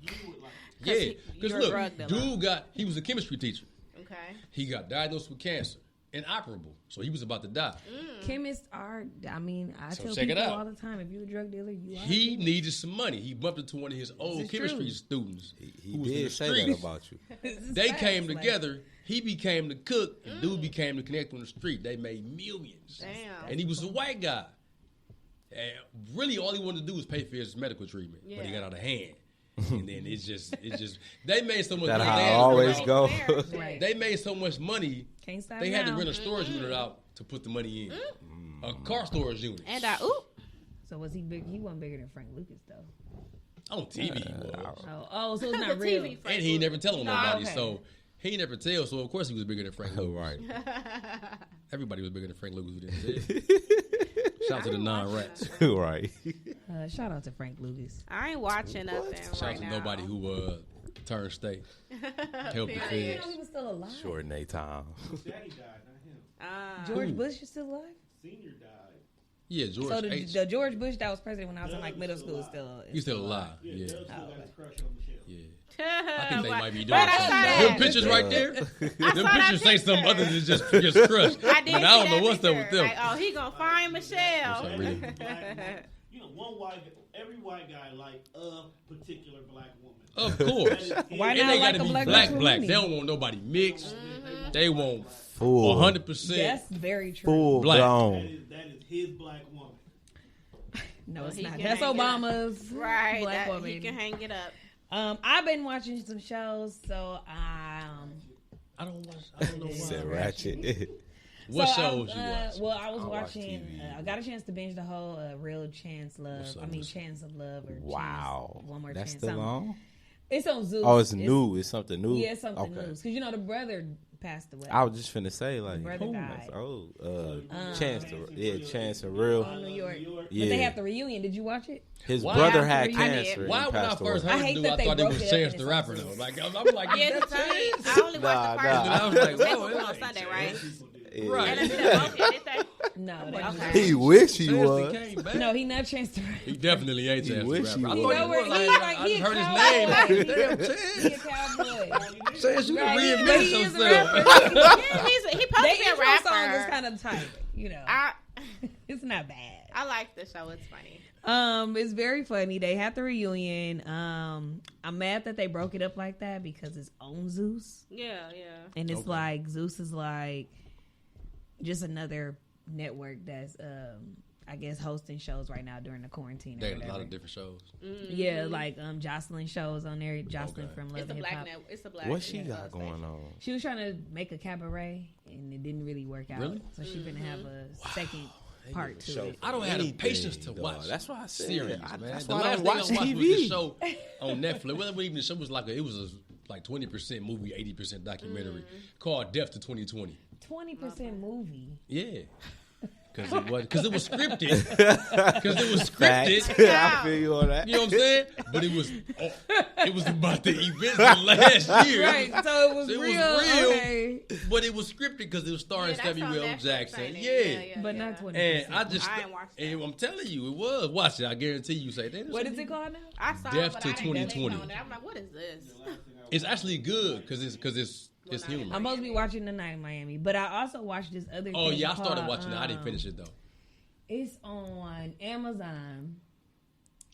You would like Yeah, he- because you're a look, drug dealer. he was a chemistry teacher. Okay. He got diagnosed with cancer, inoperable, so he was about to die. Chemists are. I mean, I So tell check it people out. all the time: if you're a drug dealer, you are. He a chemist. needed some money. He bumped into one of his old is chemistry true. students He who was in the did say that streets. about you. This is They facts, came like- together. He became the cook, and dude became the connector on the street. They made millions. Damn. And he was a white guy. And really, all he wanted to do was pay for his medical treatment, but he Yeah. got out of hand. And then it's just, they made so much That's money. how They I had- always Right go. there. Right. They made so much money. Can't stop They had to now. rent a storage unit out to put the money in. A car storage unit. And So was he big? He wasn't bigger than Frank Lucas though. On TV he was. Oh, so it's the not real. TV. And he ain't never telling No, nobody, okay. so he ain't never tell. So of course he was bigger than Frank Lucas. right. Everybody was bigger than Frank Lucas who didn't tell. Shout out to the non-rats. right. Shout out to Frank Lucas. I ain't watching nothing Shout right out to now. nobody who turned state. Help the I didn't feds. know he was still alive. Shorten time. Daddy died, not him. George Who? Bush is still alive. Senior died. Yeah, George So H. the George Bush that was president when I was in like middle school is still. He's still alive. Yeah, Yeah, Doug still got his crush on Michelle. yeah. I think they might be doing But I something. saw Them that. pictures right there. Them saw that pictures say something picture. other than just crush. I did. But I don't know what's up with picture. them. Like, oh, he gonna find Michelle. Which I really- You know, every white guy like a particular black woman. Of course. Why And not they like gotta a be black black. woman? They don't want nobody mixed. They want Full. 100%. That's very true. Full Black. blown. That is his black woman. No, Well, it's he not. can That's hang it up. Obama's Right. black That, woman. he can hang it up. I've been watching some shows, so I don't know why. Said ratchet. What so shows you watch? Well, I was I watch watching. TV. I got a chance to binge the whole Real Chance Love. What's up, I mean, what's up? Chance of Love or Wow. Chance, One More That's Chance. still something. on? It's on Zeus. Oh, it's new. It's something new. Yeah, it's something Okay. new. Because you know the brother passed away. I was just finna say, like, brother who? died. Chance the Chance the Real. in New York. But Yeah. they have the reunion. Did you watch it? His Why? brother I had did. cancer. and Why he when I passed first away. heard I hate the dude, that I they thought it broke was it up Chance and the it's Rapper on though. Zeus. Like I'm like, Yeah, is it's that funny. Chance? I only watch Nah, the nah. first And I was like, They whoa, was it's on like Sunday, right? Yeah. Right. And it's okay, did they? No, they Okay. He wish he Chance was. came back. No, he not Chance the Rapper. He definitely ain't He Chance the wish he Rapper. I was. thought You know he where was. Like, he like I he just a heard his cowboy. name. Damn, He a Chance. cowboy. Chance, you can Right, reinvent but he is a yourself. rapper. Yeah, he supposed The to be a intro song is rapper. kind of tight, you know. I It's not bad. I like the show. It's funny. It's very funny. They had the reunion. I'm mad that they broke it up like that because it's on Zeus. Yeah. And it's like Zeus is like just another network that's I guess hosting shows right now during the quarantine. They had a lot of different shows. Yeah, like Jocelyn shows on there. Jocelyn from Love It's a and Hip black Hop. network. It's a black. What she got going on? She was trying to make a cabaret and it didn't really work out. Really? So she's gonna have a second part to it. I don't have the Anything, patience to dog. watch. That's why I said series, I- man. that's The why I last don't thing I watch watched was TV. the show on Netflix. Well, even the show was like it was like 20% movie, 80% documentary called Death to 2020. 20% movie. Yeah. Because it was scripted. Because it was scripted. Facts. I feel you on that. You know what I'm saying? But it was about the events of last year. Right, so it was It was real. real. Okay. But it was scripted because it was starring Yeah, that's on Samuel L. Netflix, Jackson. ain't it? Yeah. But not 20%. And I just, I ain't watched that. and I'm telling you, it was. Watch it. I guarantee you say that. What is it called now? I saw Death it, but to I didn't click 2020. on it. I'm like, what is this? It's actually good because it's humor. I'm supposed to be watching tonight in Miami, but I also watched this other Oh thing yeah, I started called, watching it. I didn't finish it though. It's on Amazon.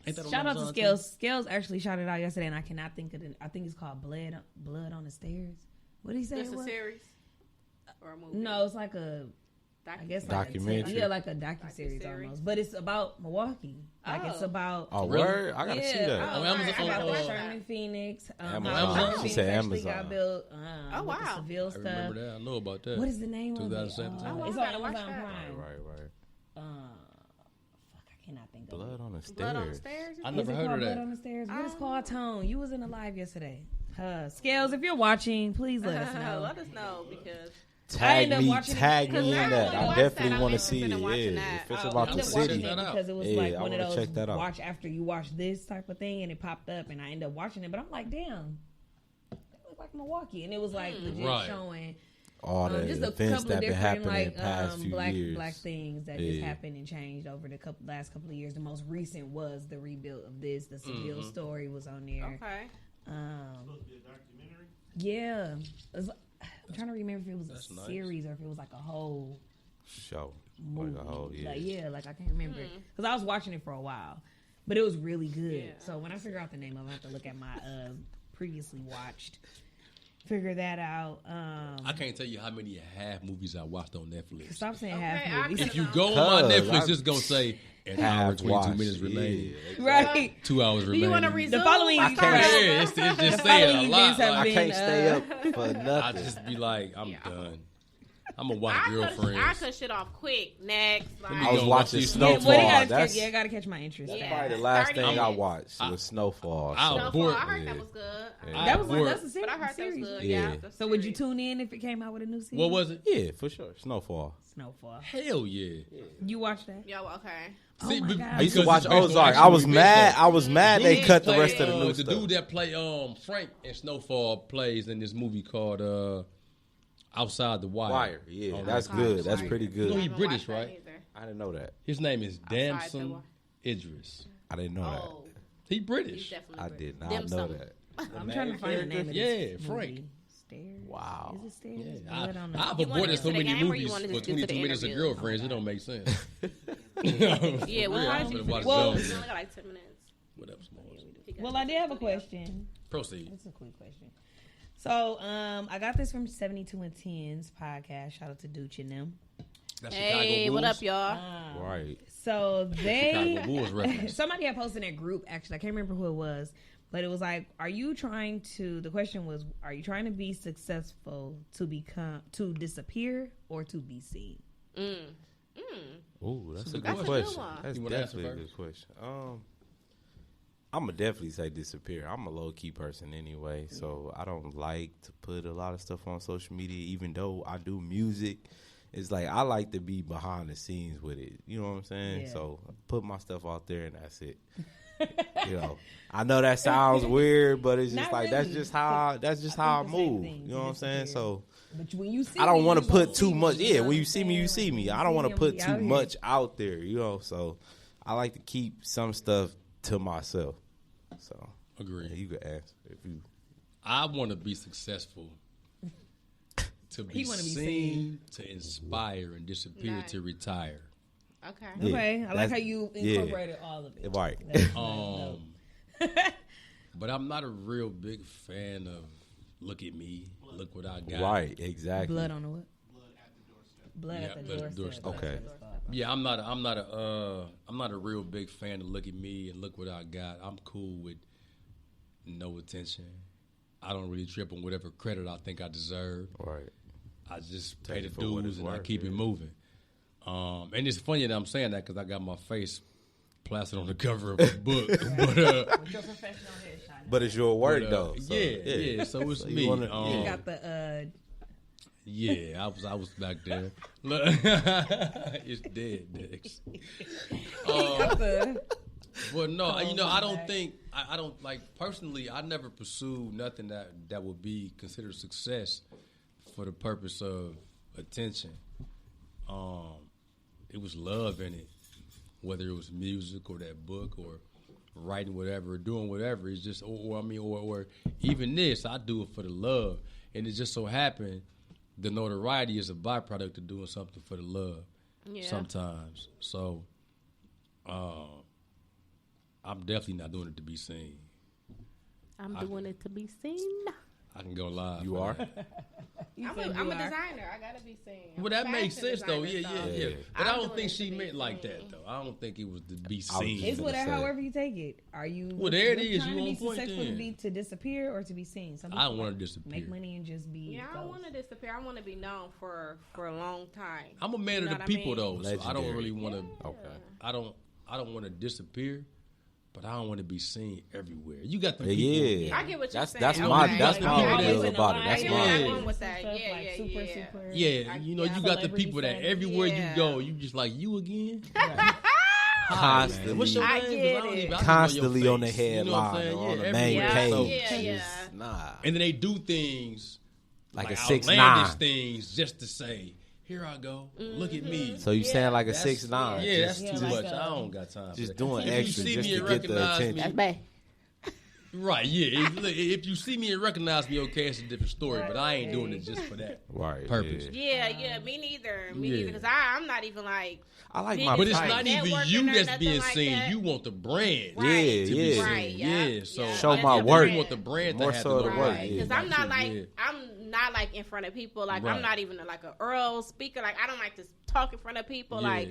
Ain't that on Shout out to Amazon, Scales. too? Scales actually shouted out yesterday, and I cannot think of it. I think it's called Blood on the Stairs. What did he say? It's it a was? series or a movie? No, it's like a, I guess like Documentary. yeah, like a docuseries almost. But it's about Milwaukee. Like it's Oh. about. Oh, Really? word? I gotta see that. Oh, On Amazon. I gotta watch that. Sherman Phoenix. Amazon. how Sherman She Phoenix said actually Amazon. got built. Oh, with the wow. Seville I stuff. remember that. I know about that. What is the name of it? 2017. Oh, It's I on gotta watch Amazon that. Prime. Right. Fuck, I cannot think of Blood it. on the Blood on the stairs. Stairs. I Is never it heard called of Blood that. on the Stairs? What is Oh. called Tone? You was in the live yesterday. Scales, if you're watching, please let us know. Let us know because Tag ended up me, watching it tag because me I in don't that. wanna I watch definitely that. want to I'm see interested it. in watching Yeah, that. if it's I about the ended up watching city. it because it was Yeah, like I one of wanna those check that out. watch after you watch this type of thing, and it popped up, and I ended up watching it. But I'm like, damn, it looked like Milwaukee, and it was like legit Right. showing All the just a events couple that of been different happening like in the past few black years. things that just Yeah. happened and changed over the last couple of years. The most recent was the rebuild of this. The Seville story was on there. okay. Supposed to be a documentary. Yeah, I'm trying to remember if it was That's a nice. series or if it was like a whole Show. movie. Like a whole, yeah. Like I can't remember because I was watching it for a while, but it was really good. Yeah. So when I figure out the name of it, I have to look at my previously watched. Figure that out. I can't tell you how many half movies I watched on Netflix. Stop saying Okay, half I movies. can- If you go on my Cuz, Netflix, I- it's gonna say an hour Half and 22 watched, minutes remaining. yeah. Right. 2 hours Do remaining. you want to resume? The following or week- start Right. over? Yeah, it's just The saying a following lot. events have Like, I been, can't stay up for I nothing. just be like, I'm done. I'm gonna watch I Girlfriends. cut shit off quick. Next, like, me I was go watching watch these- Yeah, Snowfall. well, they gotta That's catch, gotta catch my interest. Yeah. probably the last 30 thing I minutes. watched was Snowfall. I'll so- Snowfall. bored. I heard Yeah. that was good. Yeah. That was Bored. that's a series. But I heard that was series. good. Yeah. Yeah. So would you tune in if it came out with a new season? What was it? Yeah, for sure. Snowfall. Snowfall? Hell yeah. You watched that? Yo, okay. See, my but- God. I used to because watch it's based on Ozark. actual I was events, mad. though. I was mad they Dude cut the play, rest of the new the stuff. dude that play Frank in Snowfall plays in this movie called Outside the Wire. Wire. Yeah, On that's Netflix. good. That's Wire. pretty You know good. he Haven't British, watched that right? either. I didn't know that. His name is Outside the Damson Wire. Idris. I didn't know Oh, He he's British. definitely. that. I British. did not Dim know sum. that. I'm trying to find the name of Yeah, this Frank. movie. Stairs. Wow. Is it Stairs? Yeah, Blood on the- I've You wanna avoided get so to the many game or you movies wanna for just get to the 22 minutes of interview? Girlfriends. It don't make sense. Yeah, well, I'm why gonna don't watch you? Well- We those. only got like 10 minutes. What up, Smalls? Well, I did have a question. Proceed. It's a quick question. So, I got this from 72 and 10's podcast. Shout out to Dooch and them. That's Hey, Chicago what Bulls. up, y'all? Right. So they Chicago Bulls reference. somebody had posted in their group. Actually, I can't remember who it was, but it was like, "Are you trying to?" The question was, "Are you trying to be successful to disappear or to be seen?" Ooh, that's a That's good a good question. one. That's You wanna answer definitely a first? good question. I'm gonna definitely say disappear. I'm a low key person anyway, so I don't like to put a lot of stuff on social media. Even though I do music, it's like I like to be behind the scenes with it. You know what I'm saying? Yeah. So I put my stuff out there, and that's it. You know, I know that sounds weird, but it's just Not like really. that's just how I think the same move. thing, You know what I'm saying? disappear. So. But when you see, I don't me, want you to put gonna too see much. me, Yeah, know when what you I'm see me, you saying? see me. Like, I don't want to me, put I'm too out here. much out there, you know. So I like to keep some stuff to myself. So Agreed. yeah, you can ask if you. I want to be successful. To be He wanna be seen, to inspire, and disappear Nice. to retire. Okay. Yeah, Okay, I like that's- how you yeah. incorporated all of it. Right. That's dope. But I'm not a real big fan of look at me, look what I got. Right, exactly. Blood on the what? Blood Yeah, at the blood at the doorstep. doorstep. Okay. Yeah, I'm not a real big fan of look at me and look what I got. I'm cool with no attention. I don't really trip on whatever credit I think I deserve. Right. I just Take pay it the for what dues it's and I worth, keep yeah. it moving. And it's funny that I'm saying that because I got my face plastered on the cover of a book. But With your professional headshot. But it's your work, but, though. So, yeah. So it's So you me. wanna- You yeah. got the Yeah, I was back there. Look, it's dead next. got the But no, I don't back. think I don't like personally. I never pursued nothing that would be considered success for the purpose of attention. It was love in it, whether it was music or that book or writing whatever, or doing whatever. It's just, or even this, I do it for the love, and it just so happened the notoriety is a byproduct of doing something for the love. Yeah. Sometimes, so. I'm definitely not doing it to be seen. I'm doing it to be seen. I can go live. You for are? that. I'm a designer. I gotta be seen. I'm Well, a that makes fashion sense though. designer, Yeah, so yeah. But I'm I don't doing think it she to be meant like seen. that though. I don't think it was to be was seen. It's gonna whatever, say. however you take it. Are you? Well, there it you're is. trying You to be on point successful to then. be to disappear or to be seen. Some I don't people want to disappear. make money and just be. Yeah, I don't ghosts. want to disappear. I want to be known for a long time. I'm a man You of know the what I people mean? though, so I don't Legendary. really want to. Okay. I don't want to disappear, but I don't want to be seen everywhere. You got the Yeah, people. yeah. I get what you're That's saying. that's Okay. my that's Yeah, my yeah, deal yeah. about it. I That's get Yeah. where my you're going with that. Stuff Yeah, like yeah, super, yeah. super. Yeah, you know, you got the Celebrity people that status. everywhere Yeah. you go, you just like you again. Constantly. What's your I name? 'Cause get don't it. even- I just know your Constantly on the face. You know what I'm headline saying? or on the Yeah, main everywhere. page. So- Yeah, yeah. Just, nah. And then they do things Like a outlandish 6'9". things just to say, "Here I go, look at me." So you saying like a That's- 6'9"? Yeah, that's Yeah, too like much. a- I don't got time. Just for that. doing If extra you see just me to and get the recognize attention. me, That's bad. right? Yeah. If you see me and recognize me, okay, it's a different story. But I ain't doing it just for that Right. purpose. yeah. Yeah, me neither. Me Yeah. neither. Because I'm not even like. I like Big my But it's Right. not even Networking you or that's nothing being like seen. that. You want the brand. Right. Yeah, to be yeah. seen. Right, Yeah. So Show That's my the work. You want the brand. brand More to have so the the logo. work, Right, yeah. because I'm not like Yeah. I'm not like in front of people. Like Right. I'm not even like a Earl speaker. Like I don't like to talk in front of people. Yeah. Like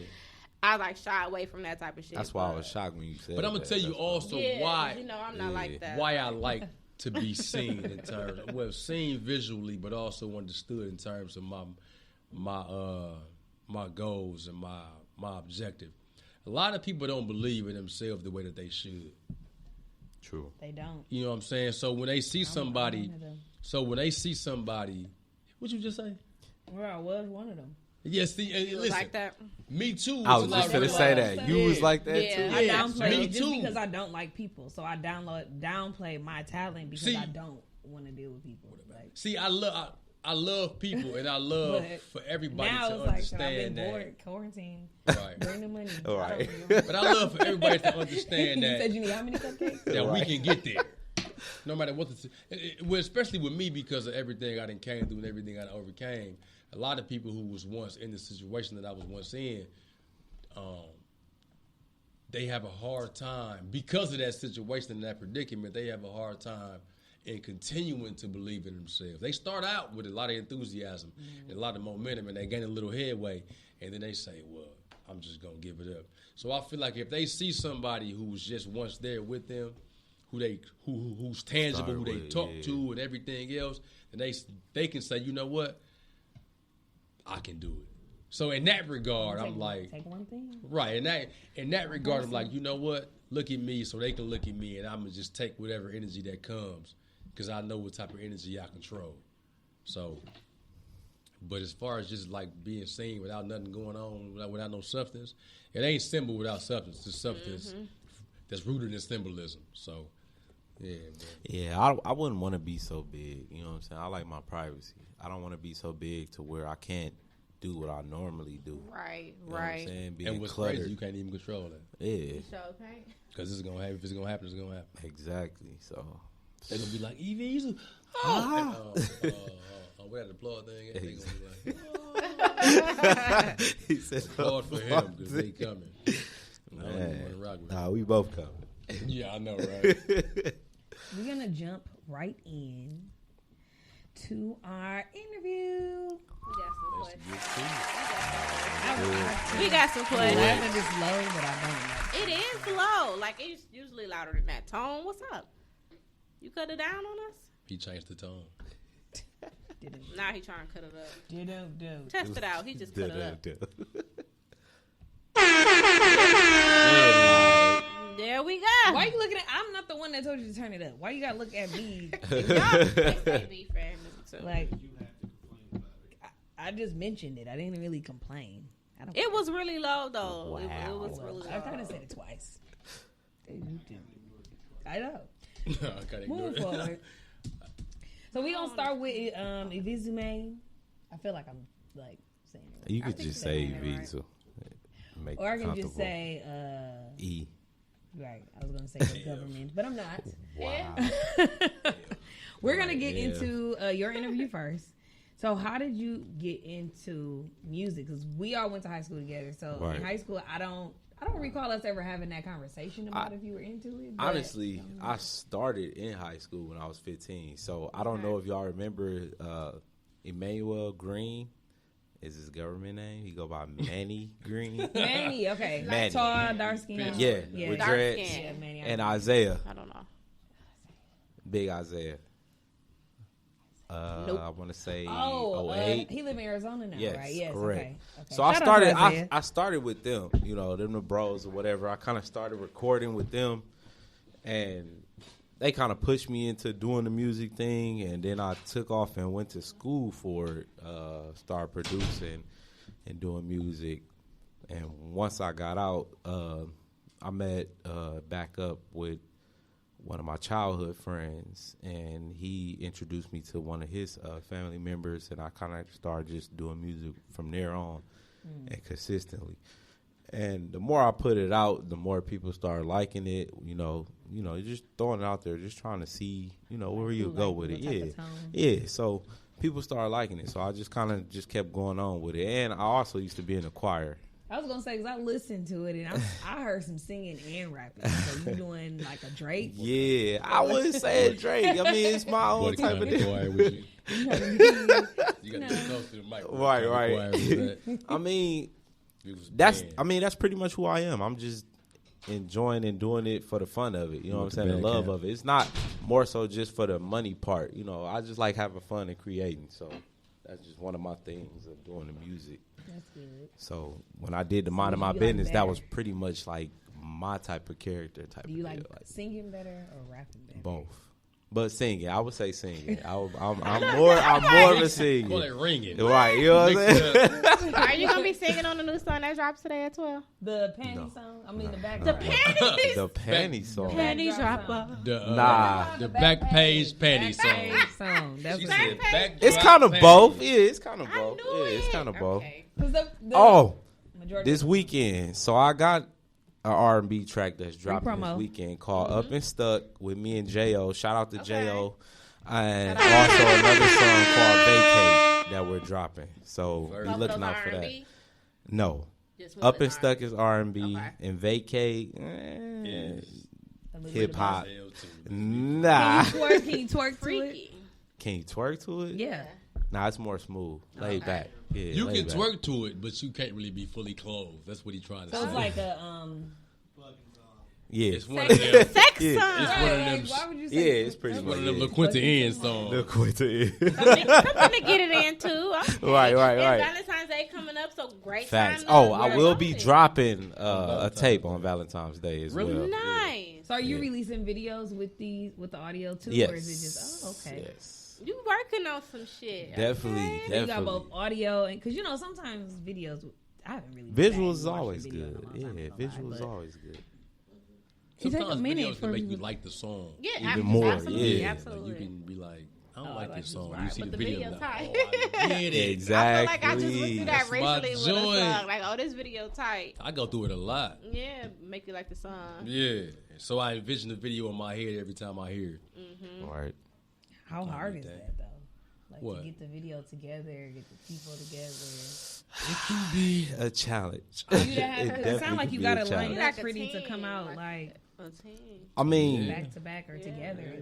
I like shy away from that type of shit. That's why I but- was shocked when you said But I'm gonna that. tell you That's why. also yeah, why you know I'm not Yeah. like that. why I like to be seen in terms seen visually, but also understood in terms of my goals and my objective. A lot of people don't believe in themselves the way that they should. True. They don't. You know what I'm saying? So when they see somebody, one of them. what you just say? Well, I was one of them. Yeah, see, and You listen, like that? me too. I was until just gonna realized- say that. You was Yeah. like that Yeah. too. I Yeah, downplay me it just too. because I don't like people. So I downplay my talent because See- I don't want to deal with people. Like, See, I love people, and I love But for everybody now to it's like, shit, I've understand been that. bored, quarantine, Right. bring the money. All I right. don't give a- But I love for everybody to understand You that. said you need how many cupcakes? that we Right. can get there. No matter what well, especially with me because of everything I done came through and everything I done overcame. A lot of people who was once in the situation that I was once in, they have a hard time because of that situation and that predicament. They have a hard time in continuing to believe in themselves. They start out with a lot of enthusiasm and a lot of momentum, and they gain a little headway, and then they say, "Well, I'm just gonna give it up." So I feel like if they see somebody who was just once there with them, who's tangible, Started who they with, talk yeah. to, and everything else, then they can say, "You know what? I can do it." So in that regard, I'm like, take one thing. right. In that regard, I'm like, you know what? Look at me, so they can look at me, and I'm gonna just take whatever energy that comes, because I know what type of energy I control. So, but as far as just like being seen without nothing going on, without no substance, it ain't symbol without substance. It's substance that's rooted in symbolism. So, yeah. Man. Yeah, I wouldn't want to be so big. You know what I'm saying? I like my privacy. I don't want to be so big to where I can't do what I normally do. Right, You know what I'm right. saying? Being And what's cluttered. crazy, you can't even control that Yeah, So okay. because it's gonna happen. If it's gonna happen, it's gonna happen. exactly. So They're gonna be like, Evie, what that applause thing? They gonna be like, He said, Hard for him because they coming. I don't even Man. want to rock with Nah, we both coming. him. Yeah, I know, right? We're gonna jump right in to our interview. Let's get to We got some I questions. have it this low, but I don't know. It is low. Like, it's usually louder than that. Tone, what's up? You cut it down on us? He changed the tone. Nah, he trying to cut it up. Do. Test it out. He just cut it up. There we go. Why you looking at? I'm not the one that told you to turn it up. Why you gotta look at me? Y'all say beef friend. Like, I just mentioned it. I didn't really complain. I don't. It was really low, though. It Wow. was really I low. kind of said it twice. I know. I gotta ignore Move it. forward. So we gonna start with Ivizume. I feel like I'm like saying it. Right. You I could think just I'm say saying it right. Visa. Make Or I it can just comfortable. say E. right. I was gonna say the government, but I'm not. Wow. We're gonna get Yeah. into your interview first. So how did you get into music? Because we all went to high school together. So Right. in high school, I don't recall us ever having that conversation about if you were into it. But Honestly, I started in high school when I was 15. So I don't know if y'all remember Emmanuel Green. Is his government name? He go by Manny Green. Manny, okay, Manny. tall, dark skin. Yeah, yeah, with Dark dreads. skin. yeah, Manny. And Isaiah, I don't know. Big Isaiah. Nope. I want to say Oh, 08. he live in Arizona now, Yes, right? Yes, correct. Okay. Okay. So I Shout out to started. Isaiah. I started with them. You know, them the bros or whatever. I kind of started recording with them, and they kind of pushed me into doing the music thing. And then I took off and went to school for it. Started producing and doing music. And once I got out, I met back up with one of my childhood friends, and he introduced me to one of his family members, and I kind of started just doing music from there on and consistently. And the more I put it out, the more people started liking it. You know, you're just throwing it out there, just trying to see, where you go with it. what type Yeah, of tone? yeah. So people started liking it, so I just kind of just kept going on with it. And I also used to be in the choir. I was gonna say because I listened to it and I heard some singing and rapping. So you doing like a Drake? Yeah, I wouldn't say it Drake. I mean, it's my own What type kind of of thing. choir was you? You know, You got to get close to the mic. Right, What kind of right. choir was that? I mean, You was that's band. pretty much who I am. I'm just enjoying and doing it for the fun of it. You know what I'm saying? The Band love camp. of it. It's not more so just for the money part. I just like having fun and creating. So that's just one of my things of doing the music. That's good. So when I did the mind of my you like business, that better? was pretty much like my type of character type Do you of like deal. singing better or rapping better? Both. But singing, I would say singing. I'm more of a Call singer. it ringing. Right, you know what I'm Mix saying? it up. Are you gonna be singing on the new song that drops today at 12? The panty song. I mean the back. The panties. The panty song. Panty dropper. The, Nah. The back page panty song. Back song. That's She what said back It's drop kind of panties. both. Yeah, it's kind of I both. knew Yeah, it. it's kind of both. Okay. the Oh, majority this weekend. So I got an R&B track that's dropping promo. this weekend called Up and Stuck with me and J.O. Shout out to Okay. J.O. And also another song called Vacate that we're dropping. So be Both looking those out for that. R&B? No. Just one Up is and Stuck R&B. is R&B Okay. and Vacate, hip hop. Hell to it. Nah. Can you twerk to it? Freaky. Can you twerk to it? Yeah. Nah, it's more smooth. Laid back. Yeah, You laid can back. twerk to it, but you can't really be fully clothed. That's what he's trying to So say. it's like a Yeah. It's one of them. Sex Yeah. song. It's one of them. Why would you say? Yeah, it's pretty One much of them yeah. LaQuinta N songs. The Quinta. Something to get it into. Okay. Right, right, And right. Valentine's Day coming up, so great Facts. time. to Oh, I work will on be it. dropping a Valentine's tape Day. on Valentine's Day as Really? well. Nice. So are you Yeah. releasing videos with the audio too, Yes. or is it just okay? Yes. You working on some shit. Definitely, okay? So you got definitely. both audio and because sometimes videos I haven't really Visuals is sat and always watched a video good. in a long Yeah, time, I ain't gonna lie, visuals but always good. It take a Sometimes minute videos for can make you- you like the song. Yeah, Even ab- more, Absolutely, yeah. absolutely. Like you can be like, I don't Oh, like like this this song. vibe, You see but the the video, video's like, tight. oh, I get it. I Exactly. feel like I just went through that That's my recently with a joint. song. Like, oh, this video tight. I go through it a lot. Yeah, make you like the song. Yeah. So I envision the video in my head every time I hear it. Right. How hard need is that. that though? Like What? to get the video together, get the people together. It can be a challenge. You that It it definitely sounds like can you be a got to line challenge. up Like a pretty to team, come out like- like A team. I mean, back to back or together.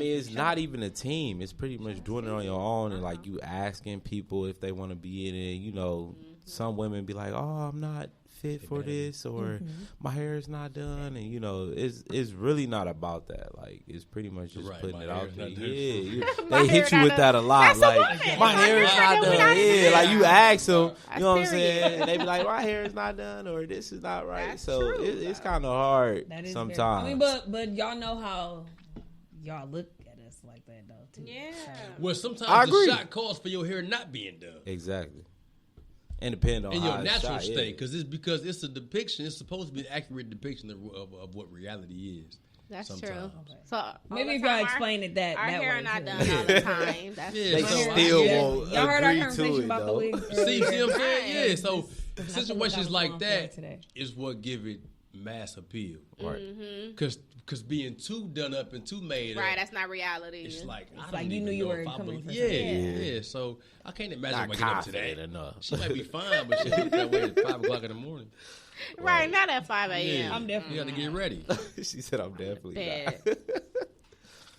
it's not even a team. It's pretty much doing it on your own and like you asking people if they want to be in it. You know, some women be like, "Oh, I'm not fit for this," or "My hair is not done," and you know, it's really not about that. Like, it's pretty much just Right, putting my it hair out is there. not done. They hit you with that a lot. That's a Like, woman. my hair is not We're not done. even Yeah, like you ask them, That's you know what I'm period. saying? They be like, "My hair is not done," or "This is not right." That's So true, it's though. kind of hard That is sometimes. Very, I mean, but y'all know how y'all look at us like that though too. Yeah. Well, sometimes I the agree. shot calls for your hair not being done. Exactly. And depend on In how your it's natural shot, yeah. state, because it's a depiction. It's supposed to be an accurate depiction of what reality is. That's sometimes. true. So Maybe all if the y'all time, explain it that our that hair way not too. done all the time. That's Yeah, They so still I- won't Y'all heard our agree to conversation it, about the though. wigs. See earlier. what I'm saying? Yeah. So It's not the look I situations was like going for that today. is what give it mass appeal, Right. Because being too done up and too made right. up, That's not reality. it's like I like don't you even knew you know were if I coming believe- for yeah, something. yeah. So I can't imagine Not waking up today. confident enough. She might be fine, but she look that way at 5:00 in the morning. right. Not at 5 a.m. Yeah, I'm definitely You got to get ready. She said, "I'm definitely not." Dead.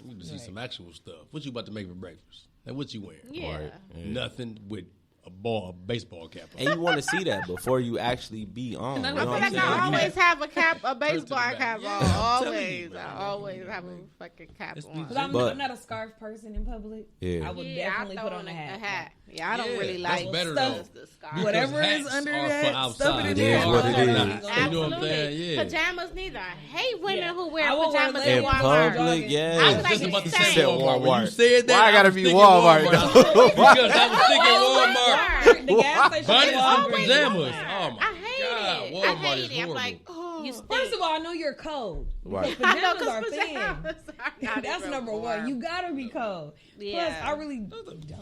We need to see some actual stuff. What you about to make for breakfast? And what you wearing? Yeah. Right. Yeah. Nothing with a baseball cap on. And you want to see that before you actually be on. I You feel know I what feel I'm like I saying? always have a cap, a the baseball back. cap Yeah, on. I'm telling you, Always. man. I always have a fucking cap It's on. these- Because I'm But- not a scarf person in public. Yeah. I would Yeah, definitely I put throw on a hat. Yeah, I don't Yeah, really that's like better stuff. though. the scarf. Whatever Because is hats under are that, for stuff outside. it It is what it is. You know what I'm Absolutely. saying? Yeah. Pajamas neither. I hate women Yeah. who wear I will wear pajamas leggings in In and Walmart. public, jogging. yeah. I was like, Just about to it's say insane. Walmart. When you said that, Why I gotta was be thinking Walmart? Because I was thinking Walmart. The gas station. Bunnies and Always pajamas. Walmart. Oh my I hate God, it. Walmart I hate is it. I'm horrible. like, you stink. First of all, I know you're cold. Right. Because I know, pajamas are 'cause thin. pajamas are not That's even number one. warm. You gotta be cold. Yeah. Plus, I really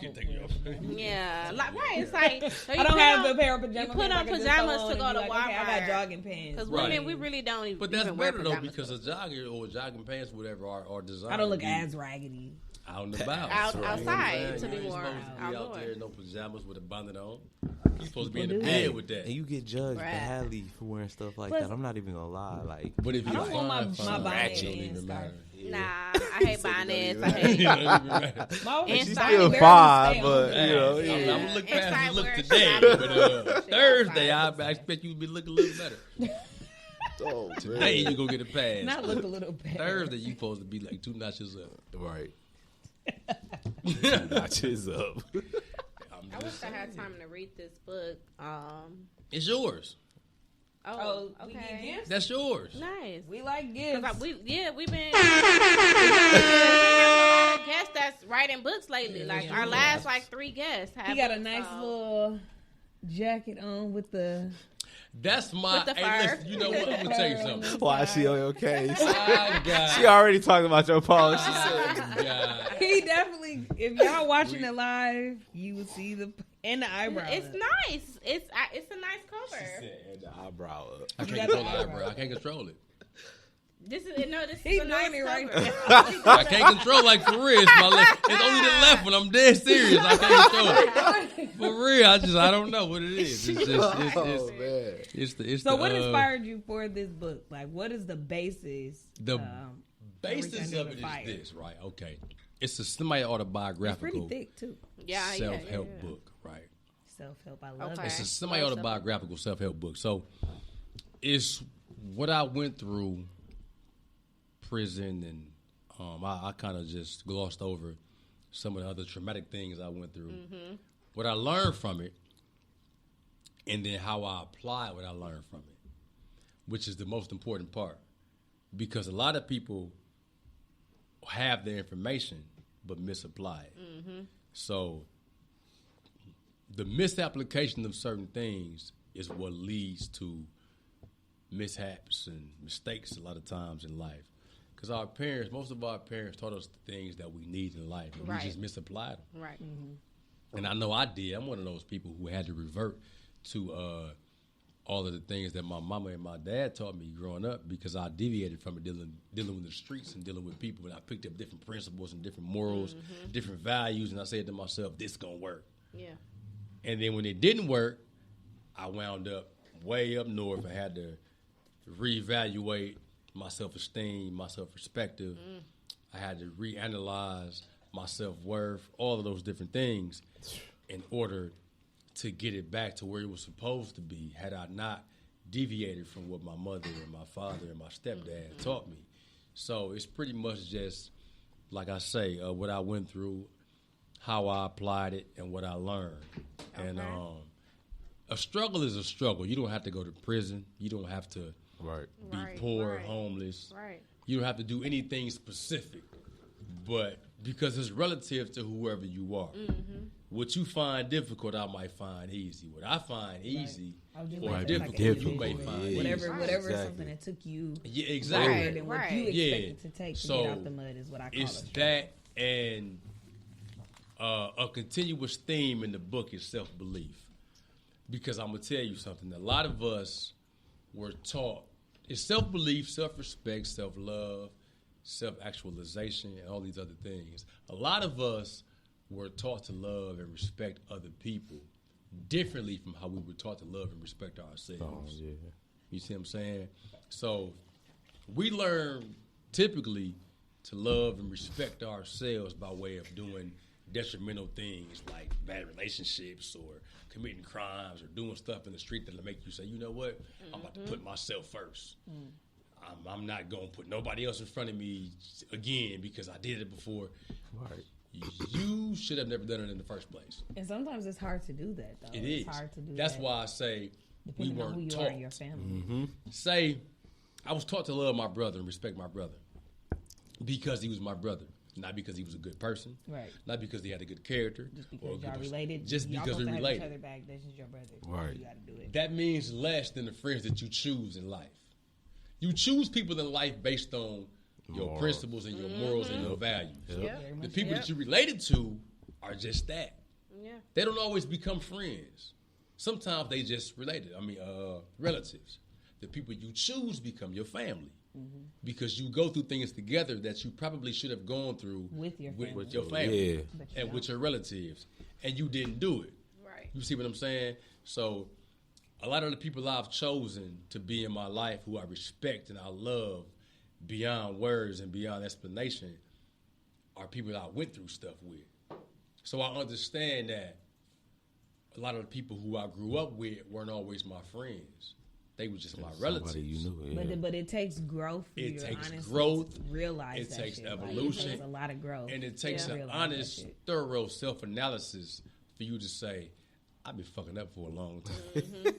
Can't take it off. Yeah, like right. It's like so you I don't put have on- a pair of pajamas. You put I on can just pajamas throw to on go and to be like, okay, I got Walmart. jogging pants. Because Right. women, we really don't even. But that's even wear better though pajamas because to a jogger or jogging pants, whatever, are designed. I don't look to be as raggedy. out and about. Out- You know what I'm outside, saying? to be You ain't more supposed to be out outdoors. there in no pajamas with a bonnet on. You supposed to be in the People do. bed with that. And you get judged Right. badly for wearing stuff like Plus- that. I'm not even gonna lie. Like, But if I you don't want my fine, bonnet ratchet, don't and even scarf. matter. Nah, I hate bonnets. I hate. It don't even matter. My And she's Inside still barely fine, stay on but the you know, I'm yeah. gonna look past Inside this look wear today, shit. but Shit Thursday outside. I expect you to be looking a little better. Oh, Today you gonna get a pass. Not look a little better. Thursday you supposed to be like 2 notches up. Right. Notches up. I'm I wish just I had saying. time to read this book. It's yours. Oh, okay. we get gifts. That's yours. Nice. We like Cause gifts. we've been we've been a lot of guests that's writing books lately. Like Yeah. our last like 3 guests. He got a nice little. little jacket on with the. That's my. With the Hey, fur. listen, you know what? I'm gonna tell you something. Why is she on your case? I got. She already talking about your post. She said, God. He definitely. If y'all watching it live, you would see the and the eyebrows. It's nice. It's a nice cover. and the eyebrow up. I can't got control the the eyebrow. eyebrow. I can't control it. This is He's a nice doing it right cover. I can't control like for real. It's my left. It's only the left one. I'm dead serious. I can't control it. For real, I don't know what it is. It's just Oh man. it's So the, what inspired you for this book? Like, what is the basis? The um, basis Everything of on it fire. is this, right? Okay, it's a semi it's pretty autobiographical thick too. Yeah, self help yeah. book, right? Self help. I love Okay. it. It's a semi autobiographical self help book. So it's what I went through prison, and I kind of just glossed over some of the other traumatic things I went through. What I learned from it, and then how I apply what I learned from it, which is the most important part, because a lot of people have the information but misapply it. So the misapplication of certain things is what leads to mishaps and mistakes a lot of times in life. Because our parents, most of our parents taught us the things that we need in life, and Right. we just misapplied them. Right. And I know I did. I'm one of those people who had to revert to all of the things that my mama and my dad taught me growing up, because I deviated from it dealing with the streets and dealing with people, and I picked up different principles and different morals, different values, and I said to myself, this gonna work. Yeah. And then when it didn't work, I wound up way up north and had to reevaluate my self-esteem, my self-perspective. I had to reanalyze my self-worth, all of those different things in order to get it back to where it was supposed to be, had I not deviated from what my mother and my father and my stepdad taught me. So it's pretty much just, like I say, what I went through, how I applied it, and what I learned. Okay. And a struggle is a struggle. You don't have to go to prison. You don't have to be poor, right. homeless. Right. You don't have to do anything specific. But because it's relative to whoever you are. What you find difficult, I might find easy. What I find easy or difficult, you may find whatever easy. something that took you Yeah, exactly. longer than what you expected to take to get out the mud is what I call it's it. that, and a continuous theme in the book is self-belief. Because I'm going to tell you something. A lot of us were taught, it's self-belief, self-respect, self-love, self-actualization, and all these other things. A lot of us were taught to love and respect other people differently from how we were taught to love and respect ourselves. Oh, yeah. You see what I'm saying? So we learn typically to love and respect ourselves by way of doing detrimental things like bad relationships or committing crimes or doing stuff in the street that'll make you say, you know what, I'm about to put myself first. I'm not going to put nobody else in front of me again because I did it before. Right. You should have never done it in the first place. And sometimes it's hard to do that, though. It is. It's hard to do That's that. why I say we Depending on who weren't you taught. are in your family. Say, I was taught to love my brother and respect my brother because he was my brother, not because he was a good person, Right. not because he had a good character, Just or a because good y'all person. related. Just y'all because we're supposed to have related. each other back. This is your brother. Right. You got to do it. That means less than the friends that you choose in life. You choose people in life based on your Moral. principles and your morals and your values. Yep. Very The much people so. that you related to are just that. Yeah. They don't always become friends. Sometimes they just relatives. The people you choose become your family because you go through things together that you probably should have gone through With your family. with your family Yeah. But you and don't. with your relatives, and you didn't do it. Right. You see what I'm saying? So a lot of the people I've chosen to be in my life who I respect and I love beyond words and beyond explanation are people that I went through stuff with. So I understand that a lot of the people who I grew up with weren't always my friends. They were just my relatives. Somebody you knew. Yeah. But it takes growth for It you to takes honestly growth. realize It that takes shit. Like, evolution. it takes a lot of growth. And it takes to an realize that honest, shit. thorough self-analysis for you to say, I've been fucking up for a long time.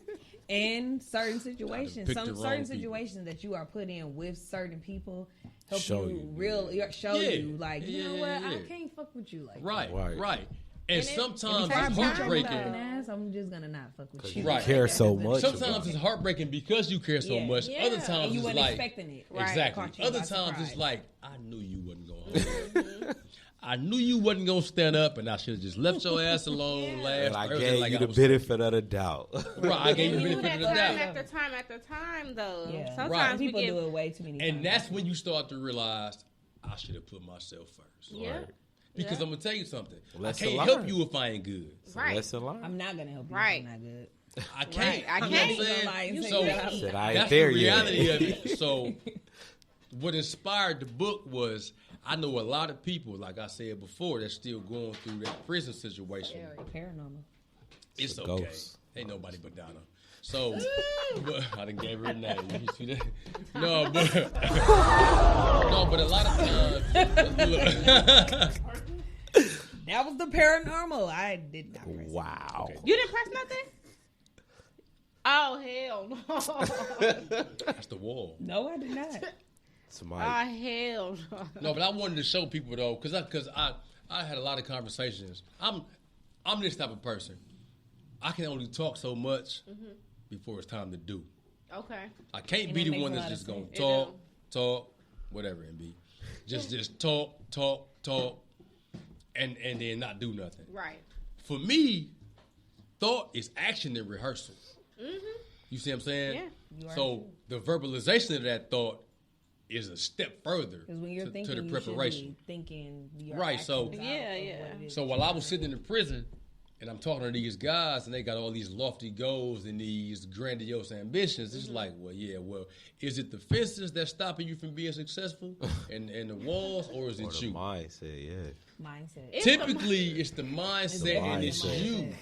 In certain situations, picked the some wrong certain people. situations that you are put in with certain people help Show you you. show Yeah. you like, you know what, I Yeah. can't fuck with you like Right, Right. right. And sometimes If I it's beat your heartbreaking. fucking ass, I'm just gonna not fuck with you. You Right. care so much. Sometimes about it's heartbreaking because you care so Yeah. much. Yeah. Other And times And you it's weren't like expecting it. Right. exactly. Caught you Other by times it's surprise. like I knew you wasn't going. I knew you wasn't gonna stand up, and I should have just left your ass alone. Last And I Thursday gave like you I the was- benefit of the doubt. Right, I gave you And the you do benefit that of the time doubt. after time, though. Yeah. Sometimes People we get, do it way too many times. And that's when you start to realize I should have put myself first. Yeah. Because Yeah. I'm gonna tell you something. Lesson I can't learned. help you if I ain't good. Right. Lesson learned. I'm not gonna help you. Right. If I'm not good. I can't. Right, I You know can't. what I'm Lie and saying? say So that. Said I ain't that's there the yet. reality of it. So what inspired the book was I know a lot of people, like I said before, that's still going through that prison situation. Paranormal. It's a okay. ghost. Ain't nobody but Donna. So, but, I done gave her a name. You see that? No, but no, but a lot of times. That was the paranormal. I did not. Press Wow. Okay. You didn't press nothing? Oh, hell no. That's the wall. No, I did not. Somebody. Hell no. No, but I wanted to show people though, because I had a lot of conversations. I'm this type of person. I can only talk so much before it's time to do. Okay. I can't And be that the makes one a that's lot of just gonna sense. talk, whatever it be. Just talk, and then not do nothing. Right. For me, thought is action and rehearsal. You see what I'm saying? Yeah. You are So too. the verbalization of that thought is a step further Because when you're to thinking, the you preparation. should be thinking your Right, so- actions out Yeah, of yeah. what it is So that while you're I was doing. sitting in the prison and I'm talking to these guys and they got all these lofty goals and these grandiose ambitions, it's like, well, is it the fences that's stopping you from being successful and the walls, or is Or it the you? mindset, yeah. mindset. It's Typically, it's the mindset It's and the it's mindset. you.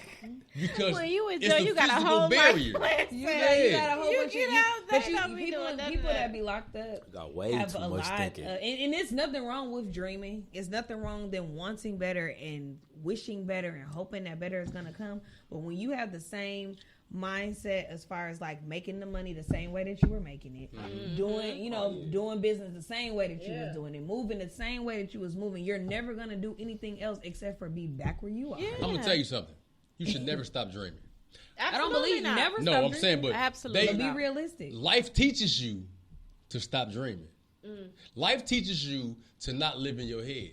Because When you in it's jail, the you got a physical whole barrier. life You plan. got, you got a whole You bunch get of out, but they you, don't be people, doing none of people that. that be locked up Got way have too a much lot, thinking. and it's nothing wrong with dreaming. It's nothing wrong than wanting better and wishing better and hoping that better is gonna come. But when you have the same mindset as far as like making the money the same way that you were making it, doing doing business the same way that you was doing it, moving the same way that you was moving, you're never gonna do anything else except for be back where you are. Yeah. I'm gonna tell you something. You should never stop dreaming. I don't Absolutely believe not. never. No, stop I'm saying, dreaming. but Absolutely But be not. realistic. life teaches you to stop dreaming. Life teaches you to not live in your head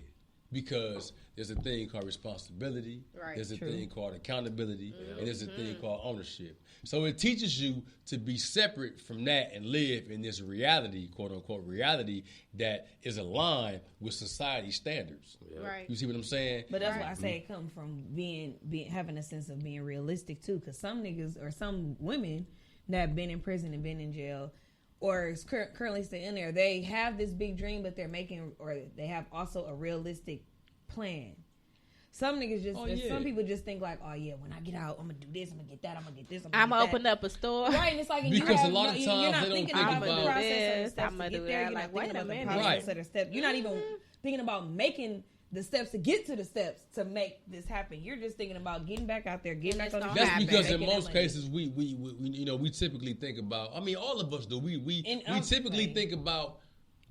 because there's a thing called responsibility. Right. There's a True. thing called accountability, and there's a thing called ownership. So it teaches you to be separate from that and live in this reality, quote unquote reality, that is aligned with society standards. Right. You see what I'm saying? But that's Right. why I say it comes from being having a sense of being realistic too. Because some niggas or some women that have been in prison and been in jail, or is currently still in there, they have this big dream, but they're making, or they have also a realistic plan. Some niggas just, Oh, yeah. some people just think like, oh yeah, when I get out, I'm gonna do this, I'm gonna get that, I'm gonna get this, I'm gonna gonna get open that. up a store. Right, and it's like, and Because you a have lot of you're times not they don't thinking think about the about- process or the this, steps I'ma to do get there. that. You're Like, not wait thinking a of the minute. process Right. or the steps. You're not even thinking about making the steps to get to the steps to make this happen. You're just thinking about getting back out there, getting And back on the it's That's happen. because in making that most money. cases we typically think about. I mean, all of us do. We And typically saying- think about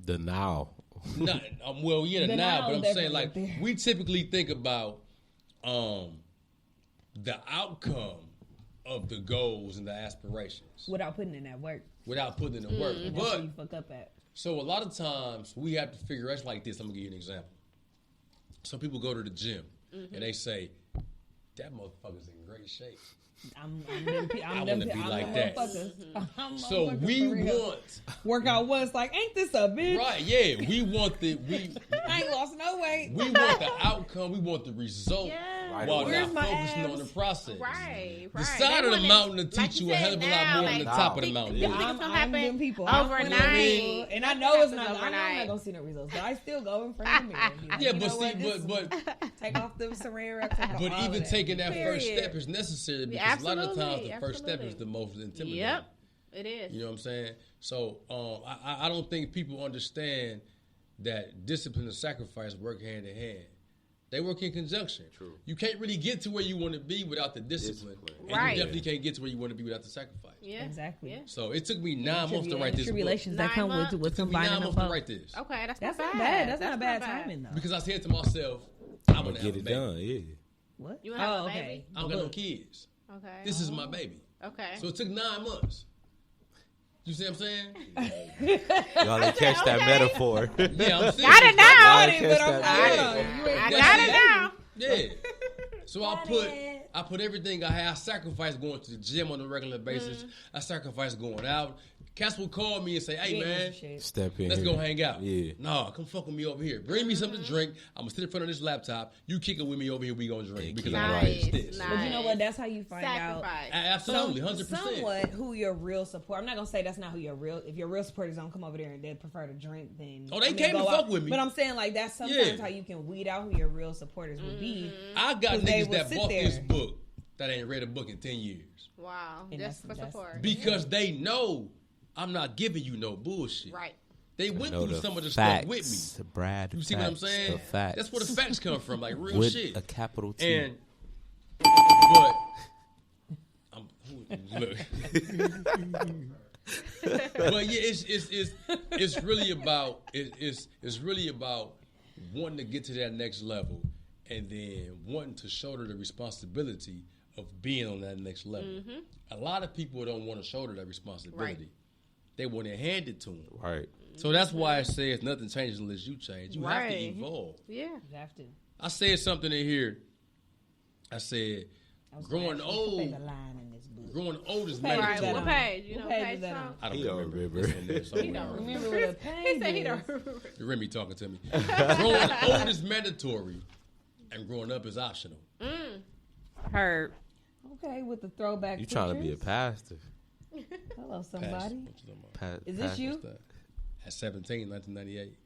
The now. not the The now, now but I'm definitely saying like up there. we typically think about the outcome of the goals and the aspirations without putting in that work. without putting in the work. And that's where But you fuck up at. so a lot of times we have to figure out like this. I'm gonna give you an example. Some people go to the gym and they say, "That motherfucker's in great shape." I'm them, I I'm wanna them, be I'm like them that. motherfuckers. I'm So motherfuckers we for real. want, work out once. Like, ain't this a bitch? right? Yeah, we want I ain't lost no weight. we want the outcome. We want the result Yeah. Right while away. not Where's my focusing on abs? the process. Right, The right. side They of the wanna- mountain to like teach you a hell of a lot said, more now, than the like, top of the think- mountain. think is. it's gonna happen them people. I'm one of them overnight. people. And I know it's not. Happens I know I'm overnight. not gonna see no results, but I still go in front of the mirror. And be like, Yeah, you but know what? see, This- but take off the saran wrap. take off but all even of taking that first Period. step is necessary because Yeah, a lot of times the absolutely, first step is absolutely. the most intimidating. Yep, it is. You know what I'm saying? So I don't think people understand that discipline and sacrifice work hand in hand. They work in conjunction. True. You can't really get to where you want to be without the discipline. And Right. you definitely can't get to where you want to be without the sacrifice. Yeah, Exactly. Yeah. So it took me 9 months to write this book. tribulations that 9 come months? with It took me combining 9 them months to both. write this. Okay, that's That's not not bad. bad. That's not bad timing though. Because I said to myself, I'm I'm going gonna to get it done. Yeah. What? You wanna have a okay. baby? I don't got no kids. Okay. This is my baby. Okay. So it took 9 months. You see what I'm saying? Y'all didn't catch that okay. metaphor. Yeah, I'm serious. Got it now. Y'all it, didn't but catch I'm that good Yeah. on it. You ain't I That's got it. it now. Yeah. So I put everything I had. I sacrificed going to the gym on a regular basis. I sacrificed going out. Cats will call me and say, "Hey Yeah, man, shit. Step in. let's here. go hang out." Yeah. Nah, come fuck with me over here. Bring me something to drink. I'm gonna sit in front of this laptop. You kick it with me over here. We gonna drink because I Nice, like this. nice. But you know what? That's how you find out. Sacrifice. Absolutely, 100%. Somewhat who your real support. I'm not gonna say that's not who your real. If your real supporters don't come over there and they prefer to drink, then Oh, they came to go fuck out. with me. But I'm saying like that's sometimes Yeah. how you can weed out who your real supporters would be. I got 'Cause they niggas will that sit bought there. this book that ain't read a book in 10 years Wow. And Just for that's- support. because they know I'm not giving you no bullshit. Right. They went Know through the some of the facts, stuff with me. Brad. You see what I'm facts, saying? The facts. That's where the facts come from, like real With shit. a capital T. And but look. But yeah, it's really about it's really about wanting to get to that next level and then wanting to shoulder the responsibility of being on that next level. A lot of people don't want to shoulder that responsibility. Right. They want it handed to them. Right. So that's why I say it's nothing changes unless you change. You have to Right. evolve. Yeah. You have to. I said something in here. I said, Growing old. There's a line in this book. Growing old is Page All right, is that mandatory. what on? page? You What know page page is that song? on? I don't He don't remember. remember. It's in there somewhere. He don't Remember what a page He said he is. don't remember. Remy talking to me. Growing old is mandatory, and growing up is optional. Heard. Okay, with the throwback. You trying to be a pictures. pastor? Hello, Pass. somebody. What you talking about? Is this you? What's that? At 17, 1998.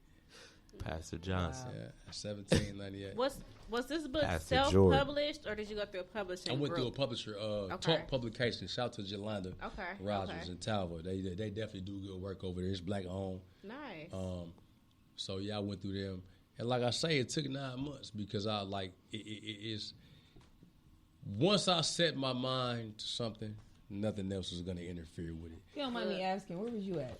Pastor Johnson. Yeah, at 17, 98. Was this book Pastor self-published or did you go through a publishing I went through a group? publisher, Talk Publications. Shout out to Jolanda Okay. Rogers Okay. and Talbot. They definitely do good work over there. It's black owned. Nice. So yeah, I went through them, and like I say, it took 9 months because I like it is. Once I set my mind to something, nothing else is going to interfere with it. If you don't mind me asking, where was you at?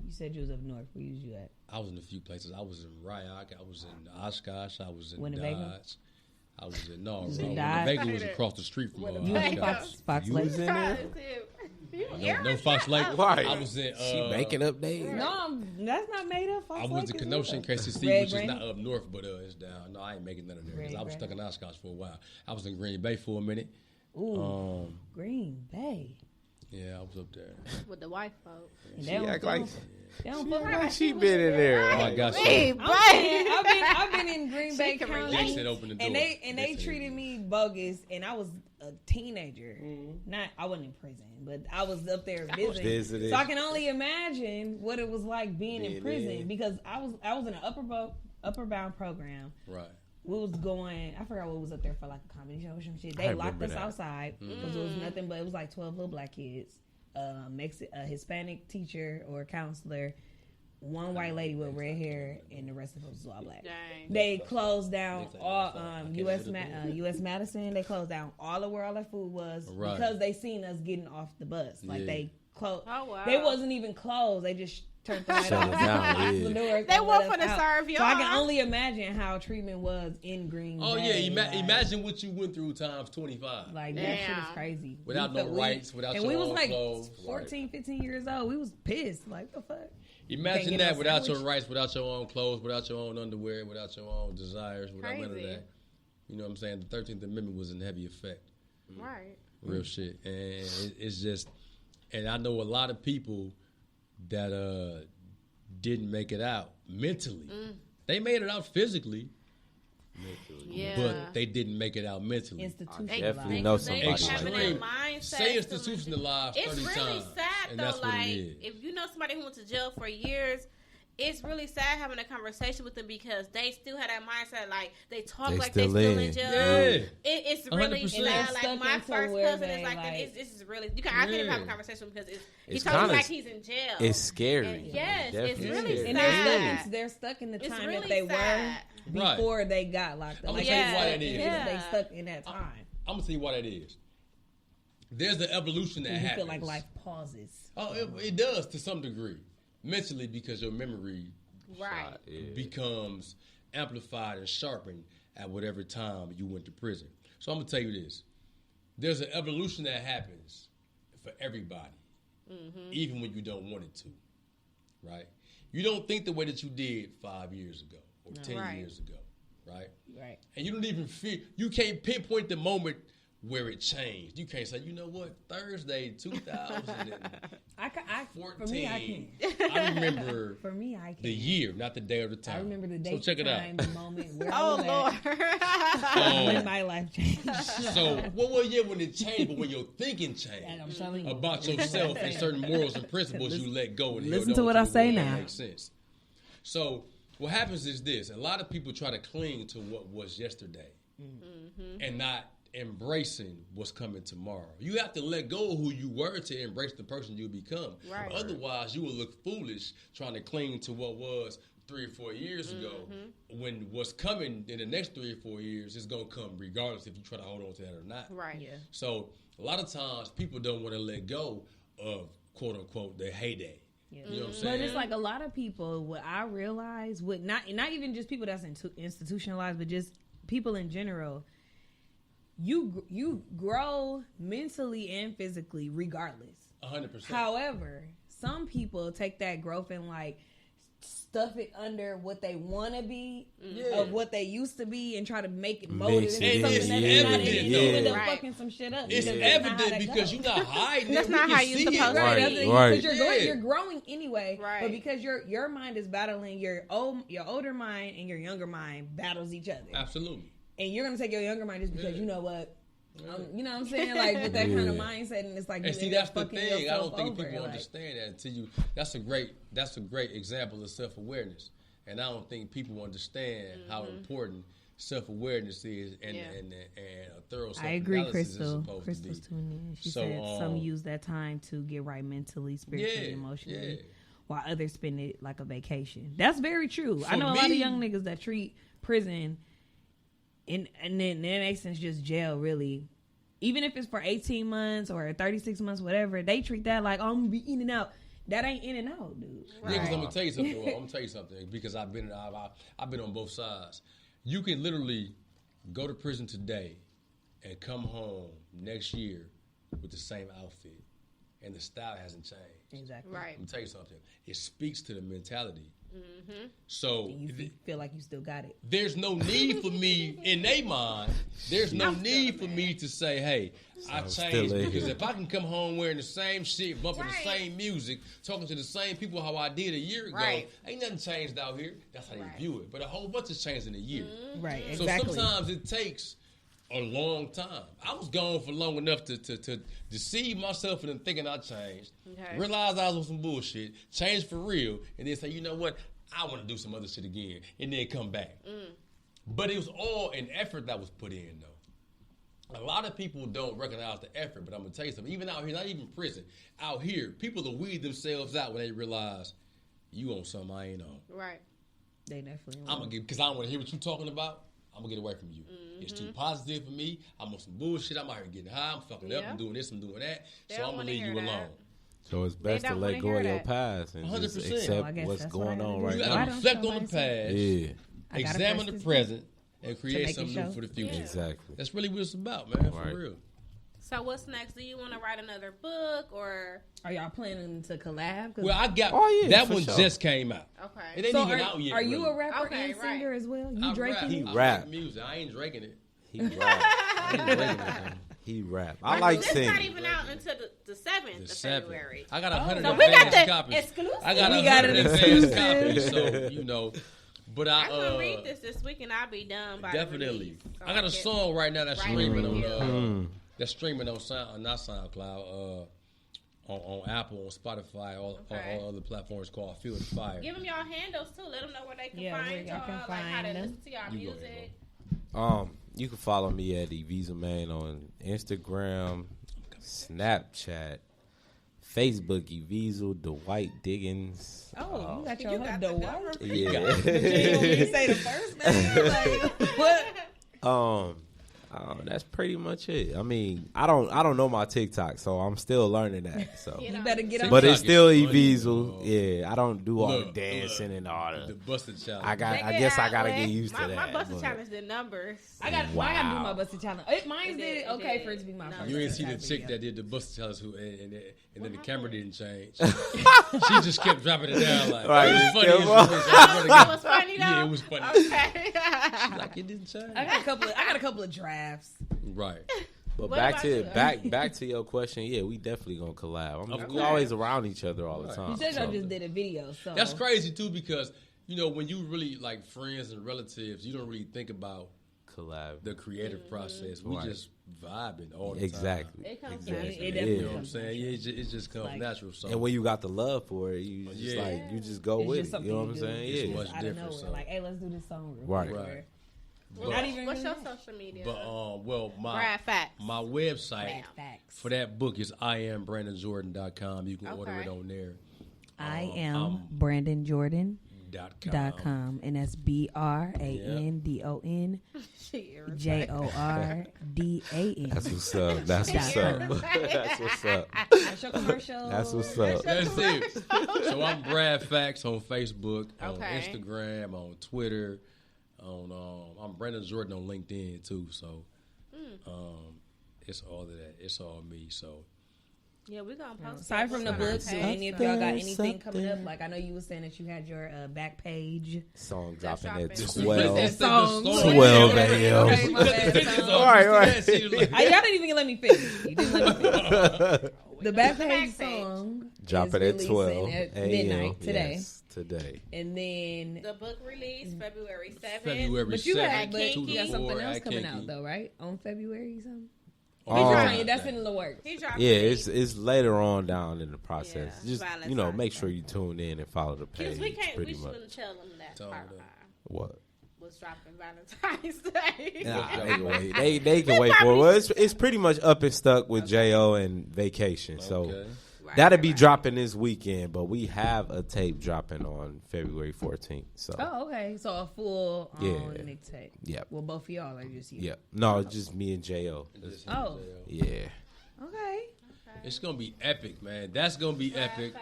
You said you was up north. Where was you at? I was in a few places. I was in Ryak. I was in Oshkosh. I was in Winnebago? Dodge. I was in no, was no, in Dodge? Winnebago was across the street from You was in Winnebago. Fox You Lake. was in there? no Fox Lake. Right. I was in. She making up days. No, that's not made up. Fox I Lake was in is Kenosha, what? KCC, Red which Granny? is not up north, but it's down. No, I ain't making none of that because Red I was stuck Granny? in Oshkosh for a while. I was in Green Bay for a minute. Ooh, Green Bay. Yeah, I was up there. With the white folks. And She they don't act fuck- like they don't fuck like with- she been in there. Oh my gosh, Hey, I'm boy. saying, I've been in Green Bay can County, relate. They said open the door. and they They said- treated me bogus, and I was a teenager. Not I wasn't in prison, but I was up there visiting. visiting. So I can only imagine what it was like being in Being prison in. because I was in an upper bound program. Right. We was going. I forgot what was up there for, like a comedy show or some shit. They I locked remember us that. outside because it was nothing but it was like 12 little black kids, a Hispanic teacher or counselor, one white lady with red hair, and the rest of us was all black. Dang. They closed down They all can't US Madison. They closed down all of where all that food was Right. because they seen us getting off the bus. Like Yeah. they closed. Oh, wow. They wasn't even closed. They just turned the light Shut off. it down, Locked yeah. the doors They and weren't let us finna out. serve So I y'all. can only imagine how treatment was in Green Oh Bay. yeah, like- imagine what you went through times 25. Like that shit is Damn. crazy. Without We no felt- rights, without and your we was own like clothes. 14, 15 years old. We was pissed. Like the fuck. Imagine Can't get that no without your sandwich. rights, without your own clothes, without your own underwear, without your own desires, without none of Crazy. that. You know what I'm saying? The 13th Amendment was in heavy effect. Right. Real shit. And it's just, and I know a lot of people that didn't make it out mentally. They made it out physically, Yeah. but they didn't make it out mentally. They Institutionalized. definitely know they somebody be like having Extreme. that mindset. Say to- institutionalized It's 30 really times. sad and though. that's what Like it is. if you know somebody who went to jail for years, it's really sad having a conversation with them because they still have that mindset. Like they talk They like they still still in. in jail. Yeah. It's really 100%. sad. And they're Like stuck my into first where cousin is they, like, like- this is really. I can't even have a Yeah. conversation because he It's told me kinda- like he's in jail. It's scary. And yes, it's Definitely really scary. And sad. they're stuck in the It's time really that they sad. were Right. before they got locked up. I'ma Like tell you they why stuck that is. in- Yeah. They stuck in that time. I'm gonna tell you why that is. There's the evolution that You happens. feel like life pauses. Oh, it does to some degree, mentally, because your memory Right. becomes amplified and sharpened at whatever time you went to prison. So I'm gonna tell you this: there's an evolution that happens for everybody, even when you don't want it to. Right? You don't think the way that you did 5 years ago or 10 Right. years ago, right? Right. And you don't even feel, you can't pinpoint the moment where it changed. You can't say, you know what, Thursday 2014. For me, I can. I remember For me, I can. the year, not the day or the time. I remember the So date, check it out. time, the moment, where I Oh was Lord. at, when my life changed. So, well, yeah, when it changed, but when your thinking And changed I'm telling you. about yourself and certain morals and principles you let go and Listen held to on what I the say one that now. Makes sense. So, what happens is this: a lot of people try to cling to what was yesterday and not embracing what's coming tomorrow. You have to let go of who you were to embrace the person you become. Right. Otherwise, you will look foolish trying to cling to what was 3 or 4 years ago, when what's coming in the next 3 or 4 years is going to come regardless if you try to hold on to that or not. Right. Yeah. So a lot of times people don't want to let go of quote unquote their heyday. Yeah. You know what I'm But saying? it's like a lot of people. What I realize, with not even just people that's institutionalized, but just people in general. You grow mentally and physically, regardless. 100%. However, some people take that growth and like stuff it under what they want to be Yeah. of what they used to be and try to make it mold Mix it it into in. something that's It's not evident, it. though. You end up Right. fucking some shit up. It's because that's not how evident that because goes. you're not hiding That's it. not We how can you see supposed it. to Right, be. that's it. Right. Because you're Yeah. you're growing anyway, Right. but because your mind is battling your older mind and your younger mind battles each other, Absolutely. and you're gonna take your younger mind just because Yeah. you know what, you know what I'm saying, like with that kind of Yeah. mindset, and it's like And you see, end up that's the fucking thing. I yourself don't think over, people like- understand that until you. That's a great example of self awareness. And I don't think people understand how important self awareness is and a thorough self I agree, analysis is Crystal. supposed Crystal's to be. tuned in. She So, said some use that time to get right mentally, spiritually, Yeah, emotionally, yeah. while others spend it like a vacation. That's very true. I For know a lot of me- young niggas that treat prison in essence just jail, really. Even if it's for 18 months or 36 months, whatever, they treat that like, oh, I'm gonna be in and out. That ain't in and out, dude. Yeah, because I'm gonna tell you something. I'm gonna tell you something because I've been on both sides. You can literally go to prison today and come home next year with the same outfit, and the style hasn't changed. Exactly. Right. Let me tell you something. It speaks to the mentality. So And you feel like you still got it. there's no need for me in their mind. There's no need for me to say, "Hey, I I'm changed," still in because here. if I can come home wearing the same shit, bumping Right. the same music, talking to the same people how I did a year ago, Right. ain't nothing changed out here. That's how Right. they view it. But a whole bunch has changed in a year. Right, So exactly. sometimes it takes a long time. I was gone for long enough to deceive myself and then thinking I changed, Okay. realize I was on some bullshit, change for real, and then say, you know what, I want to do some other shit again, and then come back. But it was all an effort that was put in, though. A lot of people don't recognize the effort, but I'm gonna tell you something. Even out here, not even prison, out here, people will weed themselves out when they realize you on something I ain't on. Right. They definitely I'm gonna get because I don't want to hear what you're talking about. I'm gonna get away from you. It's too positive for me. I'm on some bullshit. I'm out here getting high. I'm fucking up. Yeah. I'm doing this. I'm doing that. They So don't I'm gonna wanna leave you hear that. alone. So it's best to don't let wanna go hear of your that. past and just 100%. accept So I guess what's that's what I going gotta on do. right You Why gotta now. don't reflect on somebody the say- past, Yeah, I gotta examine press the this present, and make create it something show. new for the future. exactly. That's really what it's about, man. For Right. real. So what's next? Do you want to write another book or Are y'all planning to collab? 'Cause- Well, I got Oh, yeah, that for one sure. just came out. okay? It ain't so even are, out yet. are you a really. rapper Okay, and right. singer as well? You I Drake rap. and I rap. make music. I ain't drinking it. He rap. I ain't drinking it. He rap. I like This not singing. even out until the 7th The of 7th. February. I got 100 So we got advanced the copies. exclusive. I got We 100 got an advanced exclusive. copies, so you know. But I'm gonna read this week and I'll be done by the definitely. release. So I got a can- song right now that's Right. streaming on Mm. that's streaming on not SoundCloud, on Apple, on Spotify, all other platforms called Feel the Fire. Give them y'all handles too. Let them know where they can Yeah, where find y'all y'all, can like how find to them. listen to y'all You go ahead, music. You can follow me at Evisa Man on Instagram, Snapchat, Facebook, Evisa, Dwight Diggins. Oh, you got You your got the the what? number. You want me to say the first name? Like, what? That's pretty much it. I mean, I don't know my TikTok, so I'm still learning that. So, You You know. better get on. but it's TikTok still is funny, Evisa. bro. Yeah, I don't do all the Look, dancing and all The the. Busted Challenge. I Check guess it I out, gotta Lex. get used to my, that. My busted but- challenge did numbers. I got I got to do my Wow. busted challenge. Mine It did it did, okay it for it did. to be my No. first. You ain't see the TikTok chick video. that did the Busted Challenge and then the camera didn't change. She just kept dropping it down like Right, it was just funny. kept As on. shit. That was funny though. Yeah, it was funny. Okay. Like it didn't change. I got a couple of drafts. Right. But What back about to you? back to your question. Yeah, we definitely gonna collab. Of We course. always around each other all the Right. time. You said y'all so- just did a video, so That's crazy too because you know when you really like friends and relatives, you don't really think about collab. the creative process. We Right. just vibing all the time. Exactly. It comes Exactly. It You definitely know what I'm comes saying? Yeah, it just comes Like- natural. So And when you got the love for it, you just Yeah. like you just go it's with just it. something You know what I'm do. saying? It's Yeah. much Out of different, nowhere. so. Like, hey, let's do this song. Real Right. quick. Right. Not even What's your really- social media? But well Brad Facts. my website Brad Facts. for that book is IamBrandonJordan.com. You can order Okay. it on there. I Um, am BrandonJordan.com, .com. and that's BRANDON JORDAN. That's what's up. That's what's up. That's what's up. That's your commercial. That's what's up. That's it. So I'm Brad Facts on Facebook, on Okay. Instagram, on Twitter, on I'm Brandon Jordan on LinkedIn too. So it's all of that. It's all me. So Yeah, we're gonna post. Aside from the on our books, do page, any of so- y'all got anything coming up? Something. Like I know you were saying that you had your back page. Song That's dropping at dropping. 12. That's the Song. 12 a.m. Okay, my bad. Song. All right. Y'all didn't even let me finish. You didn't let me finish. The back The page back page. song Drop is it at releasing 12 at a.m. midnight today, Yes, today. and then. The book release February 7th. February But you 7th, got, but 2 you to got 4 something else at coming Kinky. out though, right? On February something. Oh, That's in the works. He dropped yeah, it. it's later on down in the process. Yeah, Just Valentine's make sure you tune in and follow the Because page. we can't. We pretty much. shouldn't tell them that Tell part them that. What? was dropping Valentine's Day. Nah, they can wait. They can wait for it. Well, it's pretty much up and stuck with Jo and Vacation. So Okay. Right, that'll right, be right. dropping this weekend. But we have a tape dropping on February 14th. So Oh, okay. So a full Yeah. mixtape. Yep. Well, both of y'all are just you. yeah, no, it's just me and Jo. Oh. Yeah, Okay. It's gonna be epic, man. That's gonna be epic.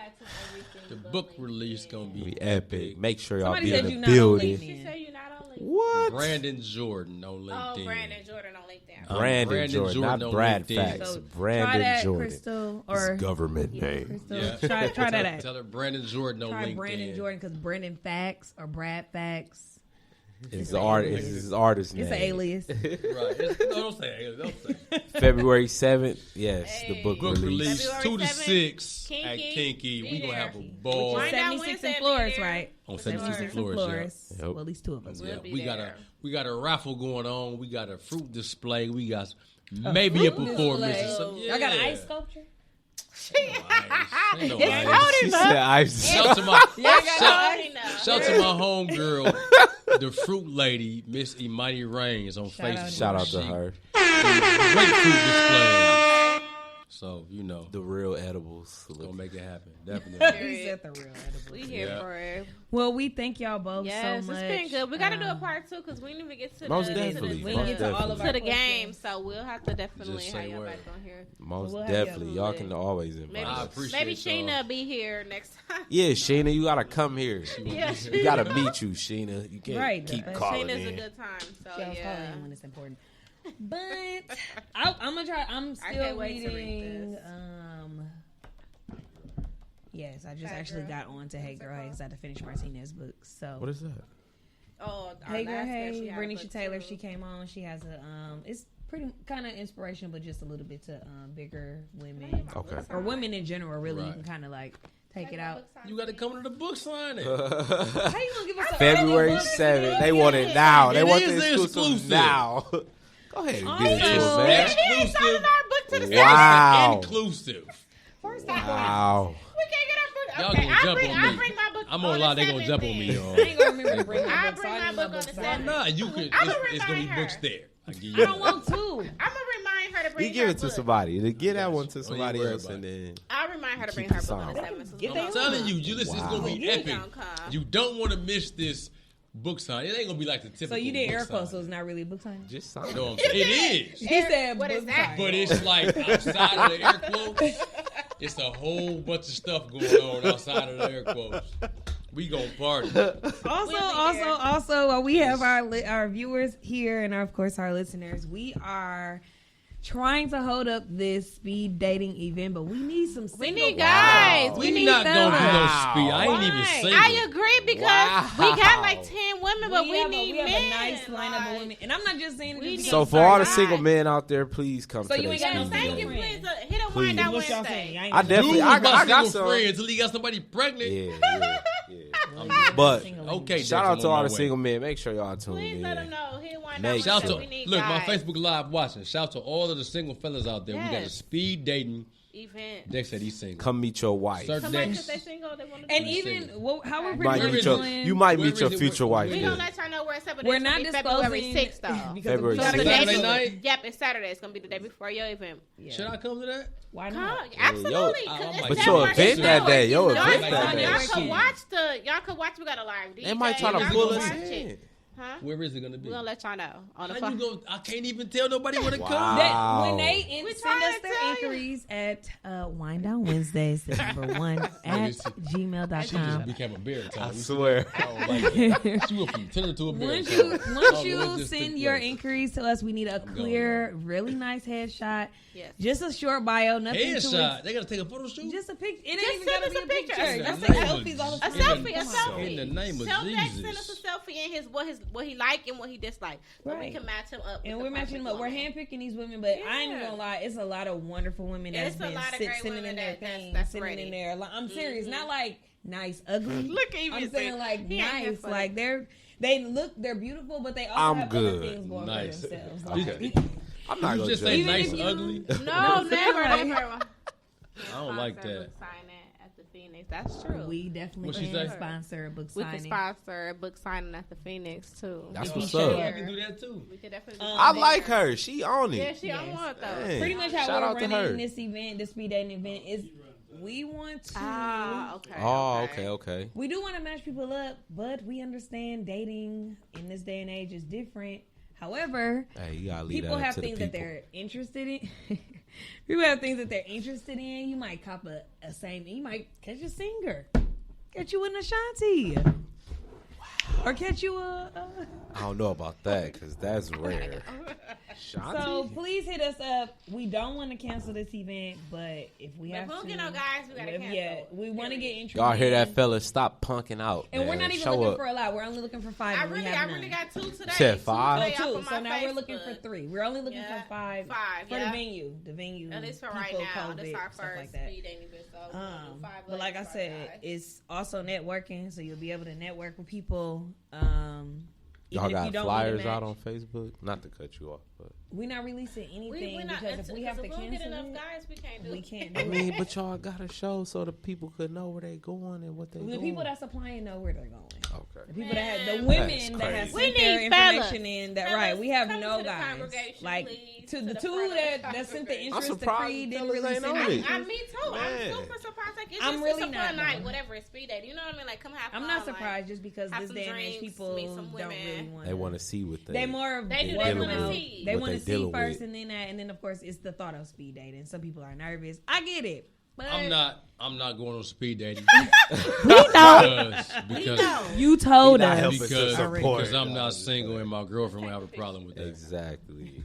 The book release gonna be be epic. Make sure y'all Somebody be said in you the not on building. LinkedIn. She said you're not only. What? Brandon Jordan on LinkedIn. Oh, Brandon Jordan on LinkedIn. Brandon Brandon Jordan, Jordan not on Brad LinkedIn. Facts. So try Brandon that, Jordan. Crystal, His or government name. Crystal. Yeah. Try that out. Tell her Brandon Jordan on Try LinkedIn. Brandon Jordan because Brandon Facts or Brad Facts. It's his artist name. It's an alias. Right. Don't say it. Don't say it. February 7th. Yes, the book Book release. release February 2 to 7th, 6 Kinky. at Kinky. Be We gonna there. have a ball Find out 76 Wednesday, and be Flores, there. right? on 76 and floors. Flores. Yep. Well, at least two of us. Yeah. We'll be We got there. a raffle going on. We got a fruit display. We got maybe a performance. display. or something. I got an Yeah. ice sculpture. Ain't no It's ice. cold She enough. said, "I've Shout to my Shout shout to my homegirl, the fruit lady, Miss Imani Reigns on Shout out. Facebook. Shout out to She- her. Great fruit display. So The real edibles. gonna make it happen. Definitely. He said the real edible. We here Yeah. for it. Well, we thank y'all both Yes, so much. it's been good. We got to do a part 2 because we didn't even get to Most the definitely. to We the, didn't get to all of to our the questions. game. So we'll have to definitely Just have say y'all word. back on here. Most We'll have y'all definitely. do Y'all it. can always invite Maybe I us. appreciate maybe y'all. Sheena be here next time. Yeah, Sheena, you gotta come here. Yeah, We gotta meet you, Sheena. You can't Right, keep but calling Sheena's a in. good time. So Y'all call yeah. in when it's important. But I'm gonna try. I'm I still can't wait to read reading. this. Yes, I just Hey actually Girl. got on to Hey Girl Hey because I had to finish Martinez's book. So What is that? Oh, our Hey Girl last guest, she Hey, had a Bernicia book, Taylor. too. She came on. She has a It's pretty kind of inspirational, but just a little bit to bigger women Okay. or women in general. Really, you Right. can kind of like take it out. You got to come to the book signing. How you gonna give us a February early book? 7th. They want it now. They It want is the exclusive exclusive. now. Go ahead and give it to Also- us, man. He ain't selling our book to the Wow. Inclusive. First off, Wow. we can't get our book. Y'all Okay, gonna I'll jump bring, on I'll me. bring my book. I'm on gonna the lie, they gonna 7th jump on then. me, I ain't gonna remember to bring my I'll book. bring so I my need book on the book 7th. Nah, you could. I'ma It's gonna be remind books her. there. I give you I don't that. want to. I'm gonna remind her to bring You give her it to book. somebody. Get that one to Don't you somebody worry else, about and then I'll remind her to bring Keep her the book on the song. 7th. Get So that I'm we'll- telling you, listen, it's gonna be You epic. gonna come. You don't want to miss this book sign. It ain't gonna be like the typical. So you did book air quotes, so sign. it's not really book time. just sign No, it. it is. He said What book is that? time. But it's like outside of the air quotes, it's a whole bunch of stuff going on outside of the air quotes. We gonna party. Also, while we have our viewers here and of course our listeners, we are trying to hold up this speed dating event, but we need some. We single need guys. guys. We need not gonna do no Wow. speed. I ain't even Why? single. I agree because we got like 10 women, but we need have men. a nice lineup like, of women, and I'm not just saying it we just need- So because for all the Right. single men out there, please come So to you the ain't got no speed Thank single you, dating. friends. please. Hit a Please. wind out What y'all Wednesday. saying? I ain't I got no definitely- Dude, I my got single some. friends until he got somebody pregnant. Yeah. single But ladies. Okay, shout Dexter, out to on all my the way. single men. Make sure y'all tune Please in. let them know. Hit wind Make out Shout Wednesday. to We need look, my guys. Facebook Live watching. Shout to all of the single fellas out there. We got a Yes. speed dating. event. Dex said he's single. Come meet your wife. Sir Somebody Dex. could say single. They want to And do even how we're You might Where pretty meet is your, doing. you might where meet is your it? future Where- wife. We there. gonna let y'all know where it's at, but We're it's gonna not be February disclosing 6th though. because February we So gotta the do day Saturday it. night? Yep, it's Saturday. It's gonna be the day before your event. Yeah. Should I come to that? Why Come, not? absolutely. yo, 'cause I'm it's like, But that your much event that stuff. day, your Y'all event could- that day. Y'all could watch the. Y'all could watch. We got a live DJ. They might try to Y'all pull could us watch in. it. Huh? Where is it gonna be? We're gonna let y'all know on the How phone. you go? I can't even tell nobody where to come. Wow. When they We send trying us to their tell you. inquiries at Wine Down Wednesdays, the number 1 at She just gmail.com. became a baritone. I swear. I don't like it. She went from tenor to a Once baritone. you I don't know what you just send took your place. inquiries to us, we need a clear, really nice headshot. Yes. Just a short bio, nothing too Headshot. They gotta take a photo shoot. Just a picture. It Just ain't even send gotta us be a a picture. picture. In the Just take name of- selfies all the A time. selfie, a Come on. selfie. In the name of Tell Max Jesus. send us a selfie in his what he like and what he dislike, so we Right. can match him up. And with we're the matching them up. perfect We're woman. handpicking these women, but I ain't even Yeah. gonna lie. It's a lot of wonderful women that's It's a been lot of great sitting women in their that's things, sitting ready. in there. Like, I'm serious, not like nice, ugly. Look at you. I'm saying like He ain't here nice, for like they're beautiful, but they also I'm have good. other things going Nice. for themselves. Okay. Like, I'm not You gonna just judge say Even nice, if you- ugly. No, never. I don't like Sponsor that. book signing at the Phoenix. That's true. we definitely What she can say? sponsor a book We can signing. sponsor a book signing at the Phoenix too. That's We what's can up. share. I can do that too. We could definitely. do I something like there. her. She on it. Yeah, she Yes. on one though. Dang. Pretty much how Shout out we're to running her. this event, this speed dating event, is we want to. Ah, okay. Oh, okay. We do want to match people up, but we understand dating in this day and age is different. However, Hey, you gotta leave people that have to the things people. that they're interested in. People have things that they're interested in. You might cop a same. You might catch a singer, catch you an Ashanti, or catch you a I don't know about that because that's rare. So Shanti? please hit us up. We don't want to cancel this event, but if we But have if we don't to, get no guys, we gotta cancel. yeah, we want to get interested. Y'all hear that, fellas? Stop punking out. And we're man. not even Show looking up. for a lot. We're only looking for 5. I and we really have none. got 2 today. Said 2 5? today Oh, off 2. of So my now we're looking for Facebook. 3. We're only looking Yeah. for 5 5, for yeah. the venue. At least for people, right now, this COVID, is our stuff first like that. speed dating event. So we're gonna do 5 But like I ladies for said, guys. it's also networking, so you'll be able to network with people. Y'all Even if got you don't flyers want to out match. on Facebook? Not to cut you off, but We're not releasing anything we're not, because if we have to if we don't cancel get enough it, guys, we can't do we it. can't I do it. mean, but y'all got a show so the people could know where they going and what they The doing. people that's applying know where they're going. Okay. The people that have the Man. women That's that have crazy. sent We their need information fellas. in that Fellas, right. We have come no to the guys. congregation, Like please, to to the the 2 front of that the sent the congregation. interest, the surprised 3 didn't fellas really ain't send on the it. interest. Me too. Man. I'm super surprised. Like, it's I'm just really it's a not, fun night, though. whatever. It's speed dating. You know what I mean? Like, come have fun. I'm not like, surprised just because have this some day and age drinks, people meet some don't women. really want. They want to see what They more They do, word they of wanna mouth. see. They What want they to see dealing first, with. and then of course it's the thought of speed dating. Some people are nervous. I get it, but I'm not going on speed dating. We know. because You told He not us. helping to because, support. because I'm not single and my girlfriend will have a problem with that. Exactly.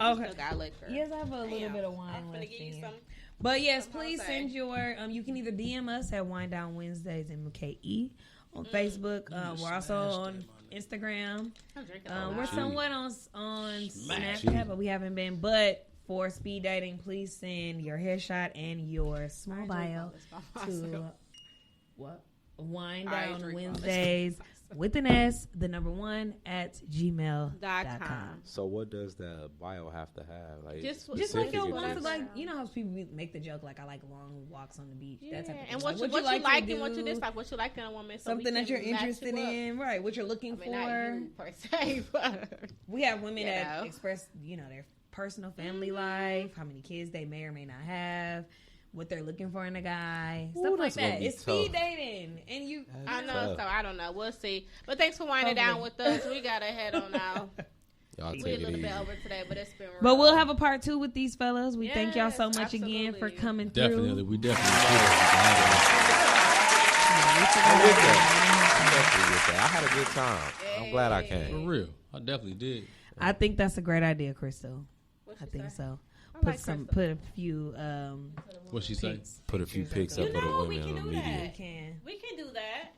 Oh, you Okay. still got liquor. Yes, I have a little Damn. bit of wine I'm left finna give you in. some. But yes, some please Jose. send your. You can either DM us at Wine Down Wednesdays and MKE on Facebook. We're also on Instagram. I'm drinking. We're Gee. somewhat on Snapchat, but we haven't been. But for speed dating, please send your headshot and your small bio to what? Wine I Down drink all this. Wednesdays with an S, the number 1 at gmail.com. So what does the bio have to have? Like Just Just like specific your information? ones, like you know how people make the joke like I like long walks on the beach, that type of thing. And Like, what you to like do, and what you dislike, what you like in a woman, so something we that can you're match interested you up. in, right? What you're looking I mean, for. not you per se, but We have women You that know. express, their personal family Mm-hmm. life, how many kids they may or may not have, what they're looking for in a guy, Ooh, stuff like that's gonna that. be It's speed tough. dating, and you. I know. Tough. So I don't know. We'll see. But thanks for winding down with us. We gotta head on out. Y'all We're a take it little easy. bit over today, but it's been. Real. But we'll have a part 2 with these fellas. We thank y'all so Yes, much again for absolutely. coming Definitely, through. we definitely should. I'm with that. I had a good time. I'm glad I For came. real, I definitely did. I think that's a great idea, Crystal. What I you think say? so. I Put like some, Crystal. put a few. What she say? Put a few pics up You of the know we women can on do the media. that. Can. We can do that.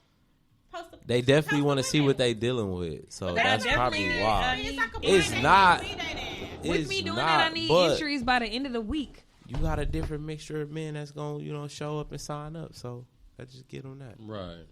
Post a, They definitely post want the to see women. what they dealing with. So But that's that's probably definitely- why. It's like a It's blind date, not- speed dating. With It's me doing not, that, I need but entries by the end of the week. you got a different mixture of men that's gonna, show up and sign up. So let's just get on that. Right.